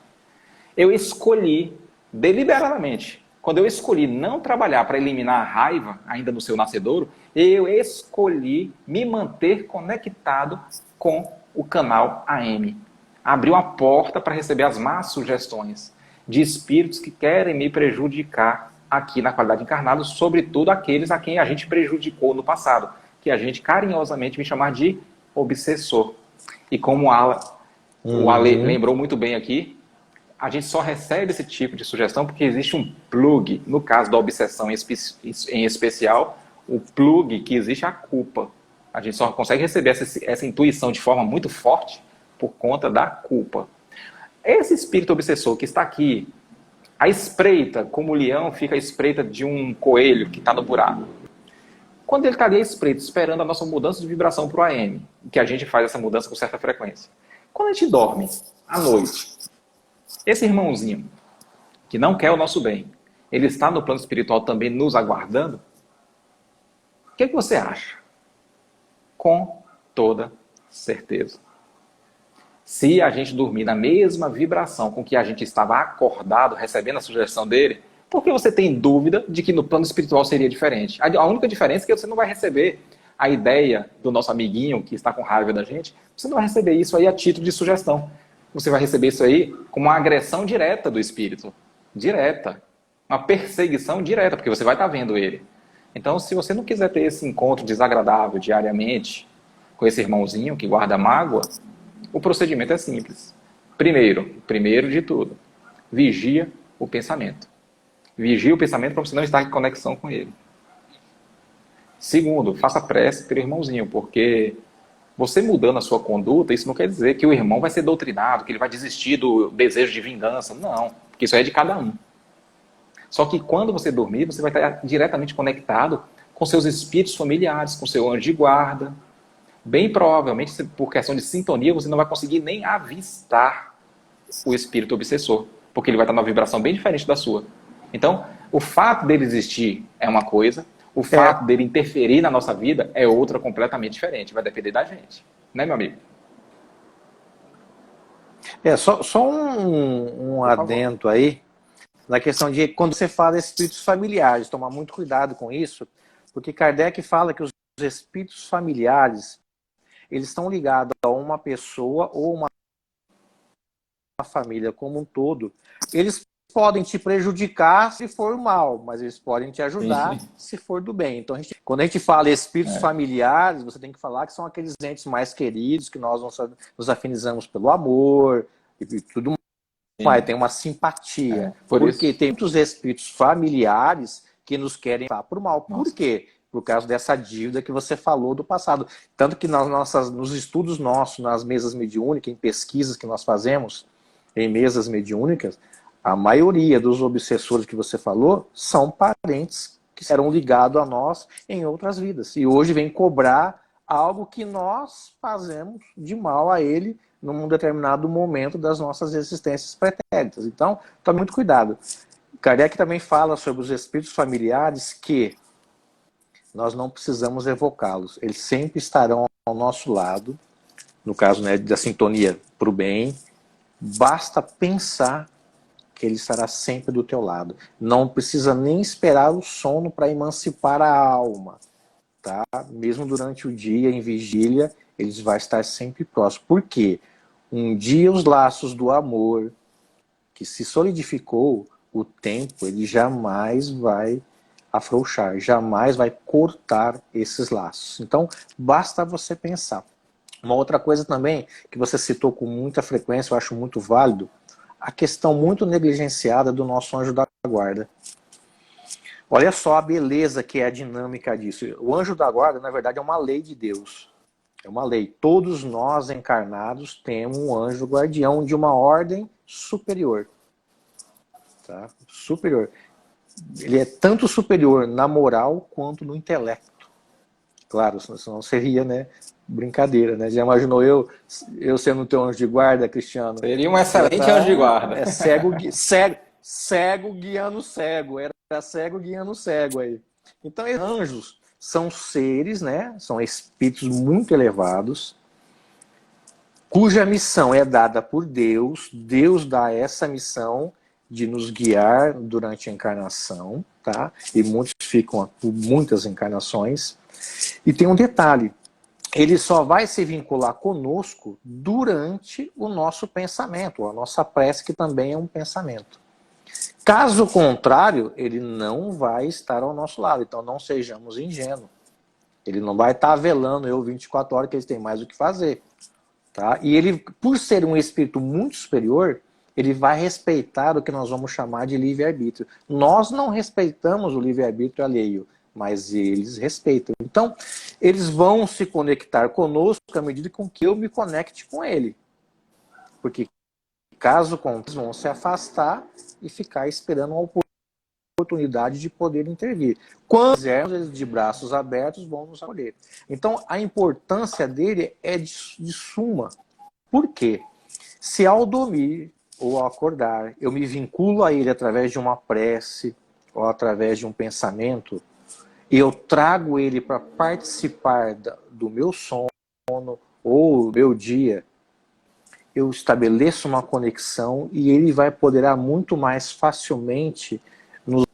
eu escolhi deliberadamente. Quando eu escolhi não trabalhar para eliminar a raiva, ainda no seu nascedouro, eu escolhi me manter conectado com o canal AM. Abriu a porta para receber as más sugestões de espíritos que querem me prejudicar aqui na qualidade encarnada, sobretudo aqueles a quem a gente prejudicou no passado, que a gente carinhosamente me chamar de obsessor. E como o Ale lembrou muito bem aqui, a gente só recebe esse tipo de sugestão porque existe um plug, no caso da obsessão em especial, o plug que existe é a culpa. A gente só consegue receber essa intuição de forma muito forte por conta da culpa. Esse espírito obsessor que está aqui, à espreita, como o leão fica à espreita de um coelho que está no buraco. Quando ele está ali à espreita, esperando a nossa mudança de vibração para o AM, que a gente faz essa mudança com certa frequência. Quando a gente dorme, à noite, esse irmãozinho, que não quer o nosso bem, ele está no plano espiritual também nos aguardando? O que você acha? Com toda certeza. Se a gente dormir na mesma vibração com que a gente estava acordado, recebendo a sugestão dele, por que você tem dúvida de que no plano espiritual seria diferente? A única diferença é que você não vai receber a ideia do nosso amiguinho que está com raiva da gente, você não vai receber isso aí a título de sugestão. Você vai receber isso aí como uma agressão direta do espírito. Direta. Uma perseguição direta, porque você vai estar vendo ele. Então, se você não quiser ter esse encontro desagradável diariamente com esse irmãozinho que guarda mágoa, o procedimento é simples. Primeiro de tudo, vigia o pensamento. Vigia o pensamento para você não estar em conexão com ele. Segundo, faça prece pelo irmãozinho, porque você mudando a sua conduta, isso não quer dizer que o irmão vai ser doutrinado, que ele vai desistir do desejo de vingança. Não, porque isso é de cada um. Só que quando você dormir, você vai estar diretamente conectado com seus espíritos familiares, com seu anjo de guarda. Bem provavelmente, por questão de sintonia, você não vai conseguir nem avistar o espírito obsessor, porque ele vai estar numa vibração bem diferente da sua. Então, o fato dele existir é uma coisa, o fato dele interferir na nossa vida é outra completamente diferente. Vai depender da gente. Né, meu amigo? Só um adendo aí, na questão de quando você fala espíritos familiares, tomar muito cuidado com isso, porque Kardec fala que os espíritos familiares, eles estão ligados a uma pessoa ou uma família como um todo. Eles podem te prejudicar se for mal, mas eles podem te ajudar se for do bem. Então, quando a gente fala espíritos familiares, você tem que falar que são aqueles entes mais queridos, que nós nos afinizamos pelo amor e tudo mais. Tem uma simpatia. Porque tem muitos espíritos familiares que nos querem falar por mal. Por quê? Por causa dessa dívida que você falou do passado. Tanto que nos estudos nossos, nas mesas mediúnicas, em pesquisas que nós fazemos, em mesas mediúnicas, a maioria dos obsessores que você falou são parentes que eram ligados a nós em outras vidas. E hoje vem cobrar algo que nós fazemos de mal a ele num determinado momento das nossas existências pretéritas. Então, tome muito cuidado. Kardec também fala sobre os espíritos familiares que nós não precisamos evocá-los. Eles sempre estarão ao nosso lado, no caso, né, da sintonia para o bem. Basta pensar que ele estará sempre do teu lado. Não precisa nem esperar o sono para emancipar a alma. Tá? Mesmo durante o dia, em vigília, eles vão estar sempre próximos. Por quê? Um dia os laços do amor, que se solidificou, o tempo, ele jamais vai afrouxar, jamais vai cortar esses laços. Então, basta você pensar. Uma outra coisa também, que você citou com muita frequência, eu acho muito válido, a questão muito negligenciada do nosso anjo da guarda. Olha só a beleza que é a dinâmica disso. O anjo da guarda, na verdade, é uma lei de Deus. É uma lei. Todos nós encarnados temos um anjo guardião de uma ordem superior. Tá? Superior. Ele é tanto superior na moral quanto no intelecto. Claro, senão seria, né, Brincadeira, né? Já imaginou eu sendo teu anjo de guarda, Cristiano? Seria um excelente anjo de guarda. É cego guiando cego. Era cego guiando cego aí. Então, esses anjos são seres, né? São espíritos muito elevados, cuja missão é dada por Deus. Deus dá essa missão de nos guiar durante a encarnação, tá? E muitos ficam por muitas encarnações. E tem um detalhe: ele só vai se vincular conosco durante o nosso pensamento, a nossa prece, que também é um pensamento. Caso contrário, ele não vai estar ao nosso lado. Então não sejamos ingênuos. Ele não vai estar velando eu 24 horas, que eles têm mais o que fazer. Tá? E ele, por ser um espírito muito superior, ele vai respeitar o que nós vamos chamar de livre-arbítrio. Nós não respeitamos o livre-arbítrio alheio, mas eles respeitam. Então, eles vão se conectar conosco à medida com que eu me conecte com ele. Porque, caso contrário, eles vão se afastar e ficar esperando uma oportunidade de poder intervir. Quando fizermos, eles de braços abertos vão nos acolher. Então, a importância dele é de suma. Por quê? Se ao dormir ou ao acordar, eu me vinculo a ele através de uma prece ou através de um pensamento, e eu trago ele para participar do meu sono ou do meu dia, eu estabeleço uma conexão e ele vai poderá muito mais facilmente nos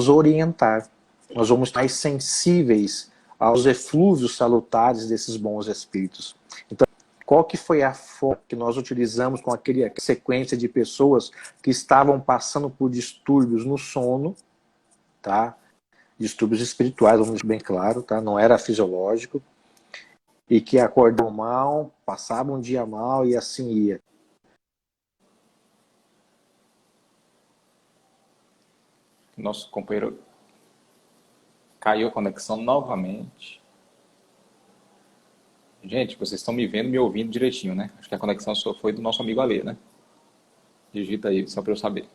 orientar. Nós vamos estar mais sensíveis aos eflúvios salutares desses bons espíritos. Então, qual que foi a forma que nós utilizamos com aquela sequência de pessoas que estavam passando por distúrbios no sono, tá? Distúrbios espirituais, vamos deixar bem claro, tá? Não era fisiológico, e que acordavam mal, passavam um dia mal e assim ia. Nosso companheiro caiu a conexão novamente. Gente, vocês estão me vendo, me ouvindo direitinho, né? Acho que a conexão só foi do nosso amigo Alê, né? Digita aí, só para eu saber.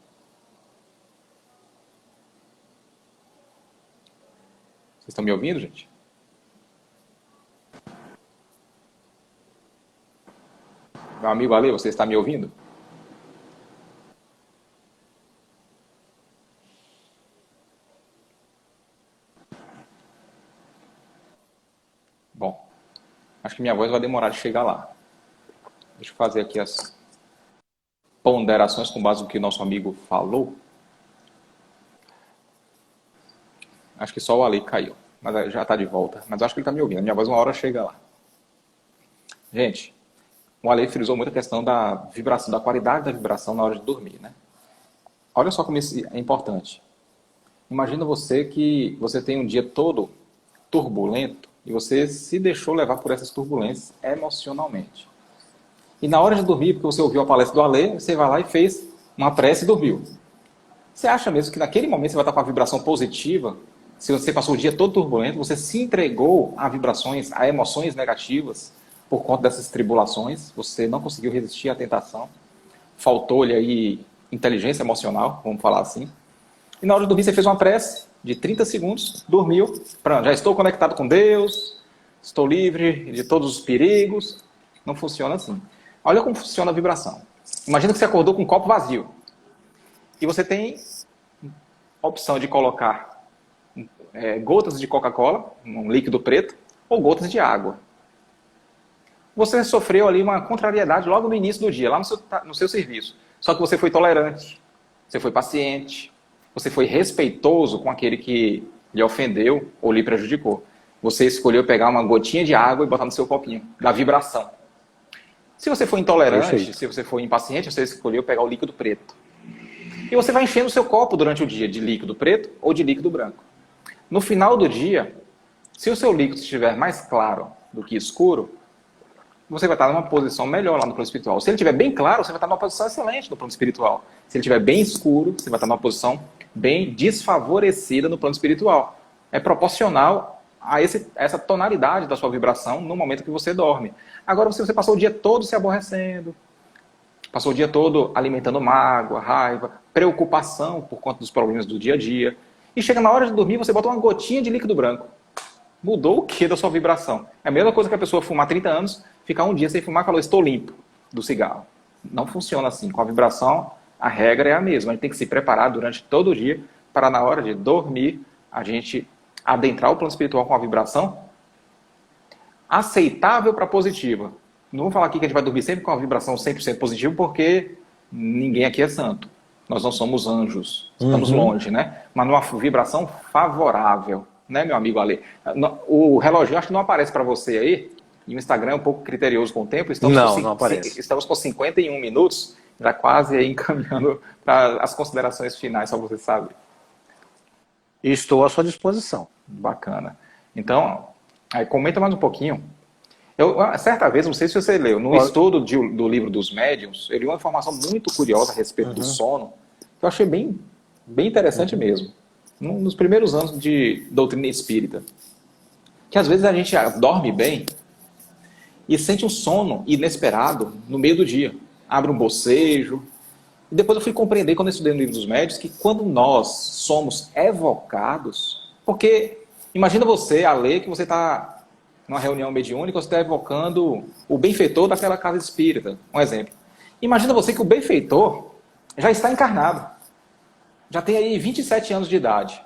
Vocês estão me ouvindo, gente? Meu amigo Alê, você está me ouvindo? Bom, acho que minha voz vai demorar de chegar lá. Deixa eu fazer aqui as ponderações com base no que o nosso amigo falou. Acho que só o Ale caiu, mas já está de volta. Mas acho que ele está me ouvindo. A minha voz uma hora chega lá. Gente, o Ale frisou muito a questão da vibração, da qualidade da vibração na hora de dormir, né? Olha só como isso é importante. Imagina você que você tem um dia todo turbulento e você se deixou levar por essas turbulências emocionalmente. E na hora de dormir, porque você ouviu a palestra do Ale, você vai lá e fez uma prece e dormiu. Você acha mesmo que naquele momento você vai estar com a vibração positiva? Se você passou o dia todo turbulento, você se entregou a vibrações, a emoções negativas por conta dessas tribulações, você não conseguiu resistir à tentação, faltou-lhe aí inteligência emocional, vamos falar assim. E na hora de dormir você fez uma prece de 30 segundos, dormiu, pronto, já estou conectado com Deus, estou livre de todos os perigos. Não funciona assim. Olha como funciona a vibração. Imagina que você acordou com um copo vazio. E você tem a opção de colocar gotas de Coca-Cola, um líquido preto, ou gotas de água. Você sofreu ali uma contrariedade logo no início do dia, lá no seu serviço. Só que você foi tolerante, você foi paciente, você foi respeitoso com aquele que lhe ofendeu ou lhe prejudicou. Você escolheu pegar uma gotinha de água e botar no seu copinho, da vibração. Se você for intolerante, se você for impaciente, você escolheu pegar o líquido preto. E você vai enchendo o seu copo durante o dia de líquido preto ou de líquido branco. No final do dia, se o seu líquido estiver mais claro do que escuro, você vai estar numa posição melhor lá no plano espiritual. Se ele estiver bem claro, você vai estar numa posição excelente no plano espiritual. Se ele estiver bem escuro, você vai estar numa posição bem desfavorecida no plano espiritual. É proporcional a essa tonalidade da sua vibração no momento que você dorme. Agora, se você passou o dia todo se aborrecendo, passou o dia todo alimentando mágoa, raiva, preocupação por conta dos problemas do dia a dia, e chega na hora de dormir, você bota uma gotinha de líquido branco. Mudou o que da sua vibração? É a mesma coisa que a pessoa fumar 30 anos, ficar um dia sem fumar e falou, estou limpo do cigarro. Não funciona assim. Com a vibração, a regra é a mesma. A gente tem que se preparar durante todo o dia para, na hora de dormir, a gente adentrar o plano espiritual com a vibração aceitável para positiva. Não vou falar aqui que a gente vai dormir sempre com a vibração 100% positiva, porque ninguém aqui é santo. Nós não somos anjos. Estamos longe, né? Mas numa vibração favorável, né, meu amigo Ale? O relógio acho que não aparece para você aí. E o Instagram é um pouco criterioso com o tempo. Não aparece. Estamos com 51 minutos, já quase aí encaminhando para as considerações finais, só você sabe. Estou à sua disposição. Bacana. Então, aí comenta mais um pouquinho. Certa vez, não sei se você leu, no estudo do livro dos médiuns, eu li uma informação muito curiosa a respeito do sono, que eu achei bem interessante mesmo. Nos primeiros anos de doutrina espírita. Que às vezes a gente dorme bem e sente um sono inesperado no meio do dia. Abre um bocejo. E depois eu fui compreender, quando eu estudei no livro dos médiuns, que quando nós somos evocados, porque imagina você, Ale, que você está numa reunião mediúnica, você está evocando o benfeitor daquela casa espírita. Um exemplo. Imagina você que o benfeitor já está encarnado. Já tem aí 27 anos de idade.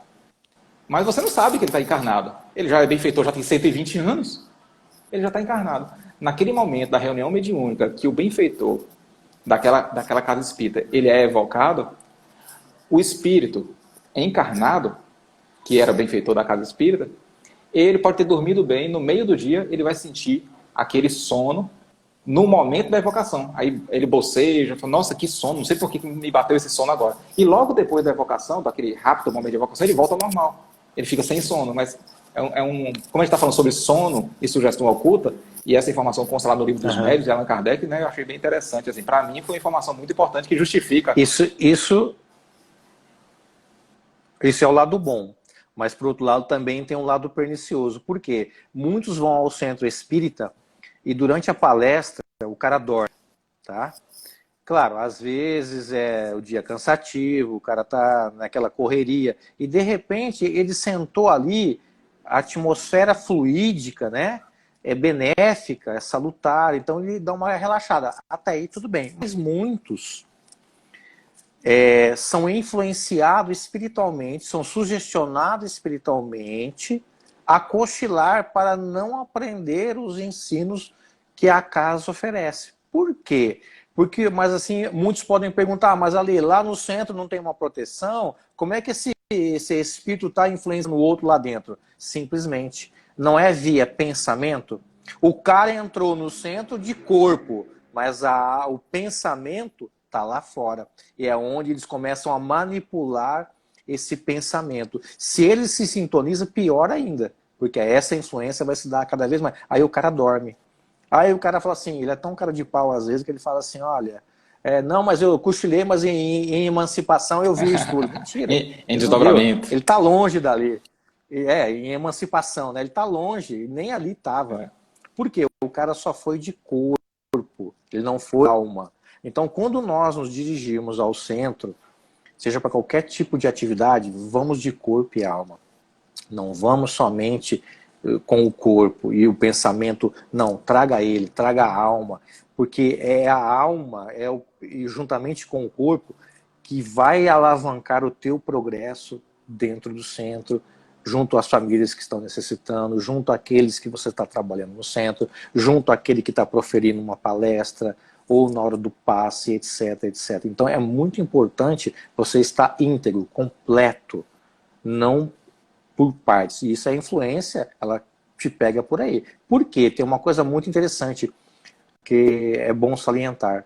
Mas você não sabe que ele está encarnado. Ele já é benfeitor, já tem 120 anos. Ele já está encarnado. Naquele momento da reunião mediúnica, que o benfeitor daquela casa espírita, ele é evocado, o espírito encarnado, que era benfeitor da casa espírita, ele pode ter dormido bem, no meio do dia ele vai sentir aquele sono no momento da evocação. Aí ele boceja, fala, nossa, que sono, não sei por que me bateu esse sono agora. E logo depois da evocação, daquele rápido momento de evocação, ele volta ao normal. Ele fica sem sono, mas como a gente está falando sobre sono e sugestão oculta, e essa informação consta lá no livro dos médiuns de Allan Kardec, né, eu achei bem interessante. Assim, para mim foi uma informação muito importante que justifica. Isso é o lado bom. Mas, por outro lado, também tem um lado pernicioso. Por quê? Muitos vão ao centro espírita e durante a palestra o cara dorme, tá? Claro, às vezes é o dia cansativo, o cara tá naquela correria e, de repente, ele sentou ali, a atmosfera fluídica, né? É benéfica, é salutar, então ele dá uma relaxada. Até aí tudo bem. Mas muitos são influenciados espiritualmente, são sugestionados espiritualmente a cochilar para não aprender os ensinos que a casa oferece. Por quê? Porque, mas assim, muitos podem perguntar, mas ali, lá no centro não tem uma proteção? Como é que esse espírito está influenciando o outro lá dentro? Simplesmente, não é via pensamento. O cara entrou no centro de corpo, mas o pensamento está lá fora. E é onde eles começam a manipular esse pensamento. Se ele se sintoniza, pior ainda. Porque essa influência vai se dar cada vez mais. Aí o cara dorme. Aí o cara fala assim, ele é tão cara de pau às vezes, que ele fala assim, olha, não, mas eu cochilei, mas em emancipação eu vi o estudo. Mentira. em desdobramento. Ele está longe dali. Em emancipação, né? Ele está longe, nem ali estava. Por quê? O cara só foi de corpo, ele não foi alma. Então, quando nós nos dirigirmos ao centro, seja para qualquer tipo de atividade, vamos de corpo e alma. Não vamos somente com o corpo e o pensamento, não, traga ele, traga a alma, porque é a alma, e juntamente com o corpo, que vai alavancar o teu progresso dentro do centro, junto às famílias que estão necessitando, junto àqueles que você está trabalhando no centro, junto àquele que está proferindo uma palestra, ou na hora do passe, etc, etc. Então é muito importante você estar íntegro, completo, não por partes. E isso é influência, ela te pega por aí. Por quê? Tem uma coisa muito interessante que é bom salientar.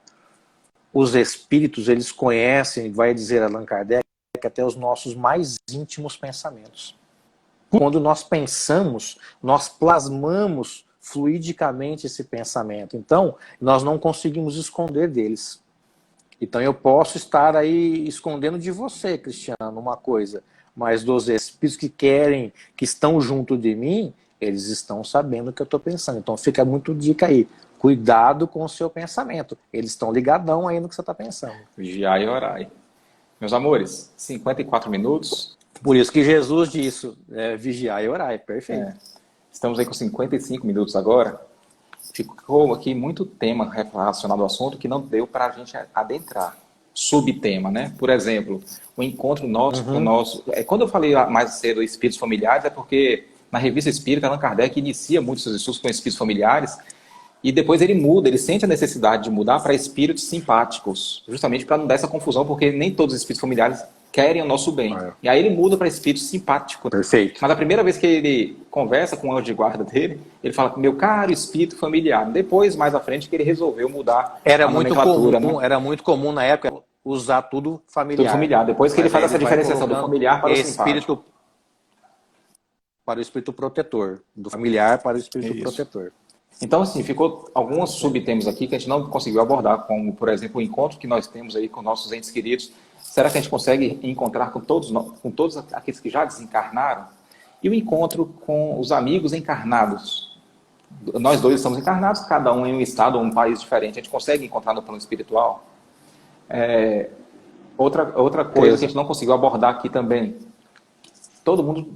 Os espíritos, eles conhecem, vai dizer Allan Kardec, até os nossos mais íntimos pensamentos. Quando nós pensamos, nós plasmamos fluidicamente esse pensamento. Então, nós não conseguimos esconder deles. Então, eu posso estar aí escondendo de você, Cristiano, uma coisa, mas dos espíritos que querem, que estão junto de mim, eles estão sabendo o que eu estou pensando. Então, fica muito dica aí. Cuidado com o seu pensamento. Eles estão ligadão aí no que você está pensando. Vigiai e orai. Meus amores, 54 minutos. Por isso que Jesus disse, vigiar e orar, perfeito. Estamos aí com 55 minutos agora. Ficou aqui muito tema relacionado ao assunto que não deu para a gente adentrar. Subtema, né? Por exemplo, o encontro nosso com o nosso... Quando eu falei mais cedo espíritos familiares, é porque na revista Espírita, Allan Kardec inicia muitos seus estudos com espíritos familiares e depois ele muda, ele sente a necessidade de mudar para espíritos simpáticos, justamente para não dar essa confusão, porque nem todos os espíritos familiares querem o nosso bem. E aí ele muda para espírito simpático. Perfeito. Mas a primeira vez que ele conversa com o anjo de guarda dele, ele fala, meu caro espírito familiar. Depois, mais à frente, que ele resolveu mudar Era a muito nomenclatura, comum, né? era muito comum na época usar tudo familiar. Tudo familiar. Depois que ele faz essa diferenciação do familiar para o simpático. Espírito para o espírito protetor, do familiar para o espírito protetor. Então, assim, ficou alguns subtemas aqui que a gente não conseguiu abordar, como, por exemplo, o encontro que nós temos aí com nossos entes queridos. Será que a gente consegue encontrar com todos aqueles que já desencarnaram? E o encontro com os amigos encarnados. Nós dois estamos encarnados, cada um em um estado ou um país diferente. A gente consegue encontrar no plano espiritual? Outra coisa que a gente não conseguiu abordar aqui também. Todo mundo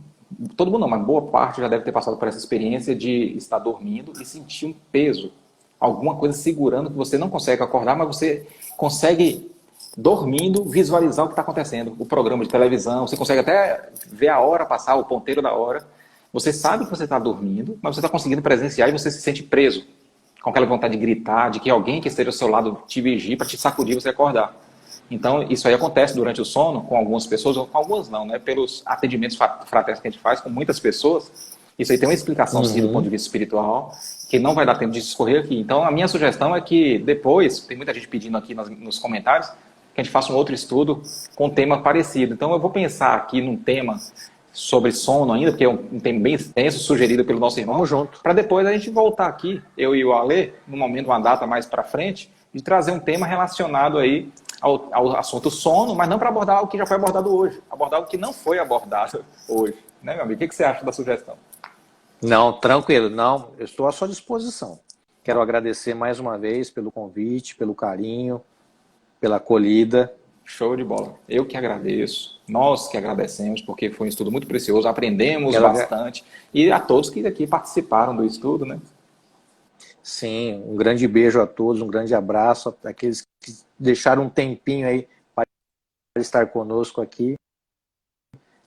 não, mas boa parte já deve ter passado por essa experiência de estar dormindo e sentir um peso. Alguma coisa segurando que você não consegue acordar, mas você consegue... dormindo, visualizar o que está acontecendo. O programa de televisão, você consegue até ver a hora passar, o ponteiro da hora. Você sabe que você está dormindo, mas você está conseguindo presenciar e você se sente preso. Com aquela vontade de gritar, de que alguém que esteja ao seu lado te vigie para te sacudir e você acordar. Então, isso aí acontece durante o sono com algumas pessoas, ou com algumas não, né? Pelos atendimentos fraternos que a gente faz com muitas pessoas. Isso aí tem uma explicação, sim, do ponto de vista espiritual, que não vai dar tempo de discorrer aqui. Então, a minha sugestão é que depois, tem muita gente pedindo aqui nos comentários, que a gente faça um outro estudo com um tema parecido. Então eu vou pensar aqui num tema sobre sono ainda, porque é um tema bem extenso, sugerido pelo nosso irmão, junto, para depois a gente voltar aqui, eu e o Alê, no momento, uma data mais para frente, e trazer um tema relacionado aí ao assunto sono, mas não para abordar o que já foi abordado hoje, abordar o que não foi abordado hoje. Né, meu amigo? O que você acha da sugestão? Não, tranquilo. Não, eu estou à sua disposição. Quero agradecer mais uma vez pelo convite, pelo carinho, pela acolhida. Show de bola. Eu que agradeço, nós que agradecemos, porque foi um estudo muito precioso, aprendemos bastante. E a todos que aqui participaram do estudo, né? Sim, um grande beijo a todos, um grande abraço àqueles que deixaram um tempinho aí para estar conosco aqui.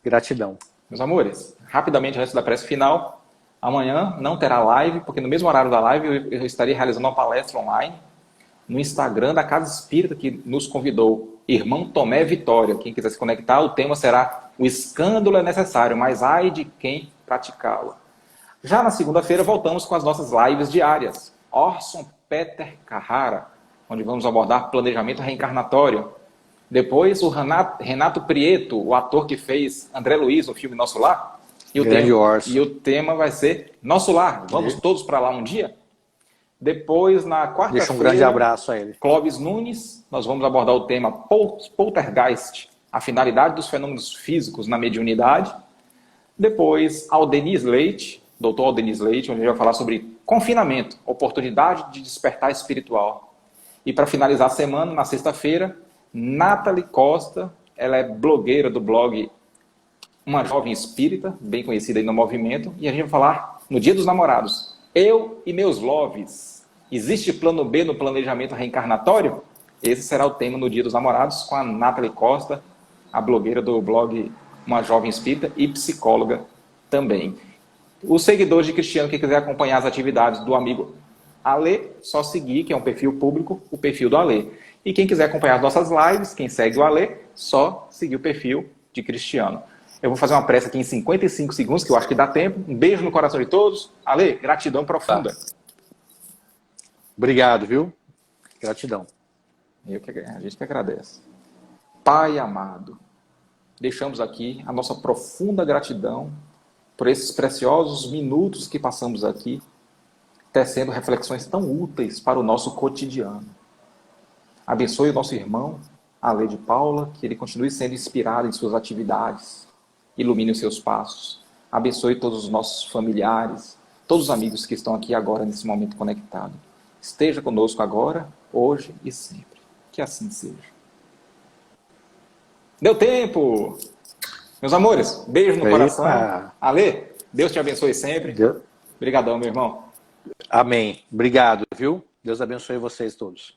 Gratidão. Meus amores, rapidamente antes da prece final, amanhã não terá live, porque no mesmo horário da live eu estarei realizando uma palestra online no Instagram da Casa Espírita, que nos convidou Irmão Tomé Vitória. Quem quiser se conectar, o tema será o escândalo é necessário, mas ai de quem praticá-lo. Já na segunda-feira voltamos com as nossas lives diárias. Orson Peter Carrara, onde vamos abordar planejamento reencarnatório. Depois o Renato Prieto, o ator que fez André Luiz no filme Nosso Lar. E o tema vai ser Nosso Lar. Vamos todos para lá um dia? Depois, na quarta-feira, deixa um grande abraço a ele. Clóvis Nunes, nós vamos abordar o tema Poltergeist, a finalidade dos fenômenos físicos na mediunidade. Depois, Aldenis Leite, doutor Aldenis Leite, onde a gente vai falar sobre confinamento, oportunidade de despertar espiritual. E para finalizar a semana, na sexta-feira, Nathalie Costa, ela é blogueira do blog Uma Jovem Espírita, bem conhecida aí no movimento, e a gente vai falar no Dia dos Namorados. Eu e meus loves. Existe plano B no planejamento reencarnatório? Esse será o tema no Dia dos Namorados com a Nathalie Costa, a blogueira do blog Uma Jovem Espírita e psicóloga também. Os seguidores de Cristiano que quiser acompanhar as atividades do amigo Alê, só seguir, que é um perfil público, o perfil do Alê. E quem quiser acompanhar as nossas lives, quem segue o Alê, só seguir o perfil de Cristiano. Eu vou fazer uma prece aqui em 55 segundos, que eu acho que dá tempo. Um beijo no coração de todos. Alê, gratidão profunda. Obrigado, viu? Gratidão. A gente que agradece. Pai amado, deixamos aqui a nossa profunda gratidão por esses preciosos minutos que passamos aqui, tecendo reflexões tão úteis para o nosso cotidiano. Abençoe o nosso irmão, Alê de Paula, que ele continue sendo inspirado em suas atividades. Ilumine os seus passos. Abençoe todos os nossos familiares, todos os amigos que estão aqui agora, nesse momento conectado. Esteja conosco agora, hoje e sempre. Que assim seja. Deu tempo! Meus amores, beijo no coração. Alê, Deus te abençoe sempre. Obrigadão, meu irmão. Amém. Obrigado, viu? Deus abençoe vocês todos.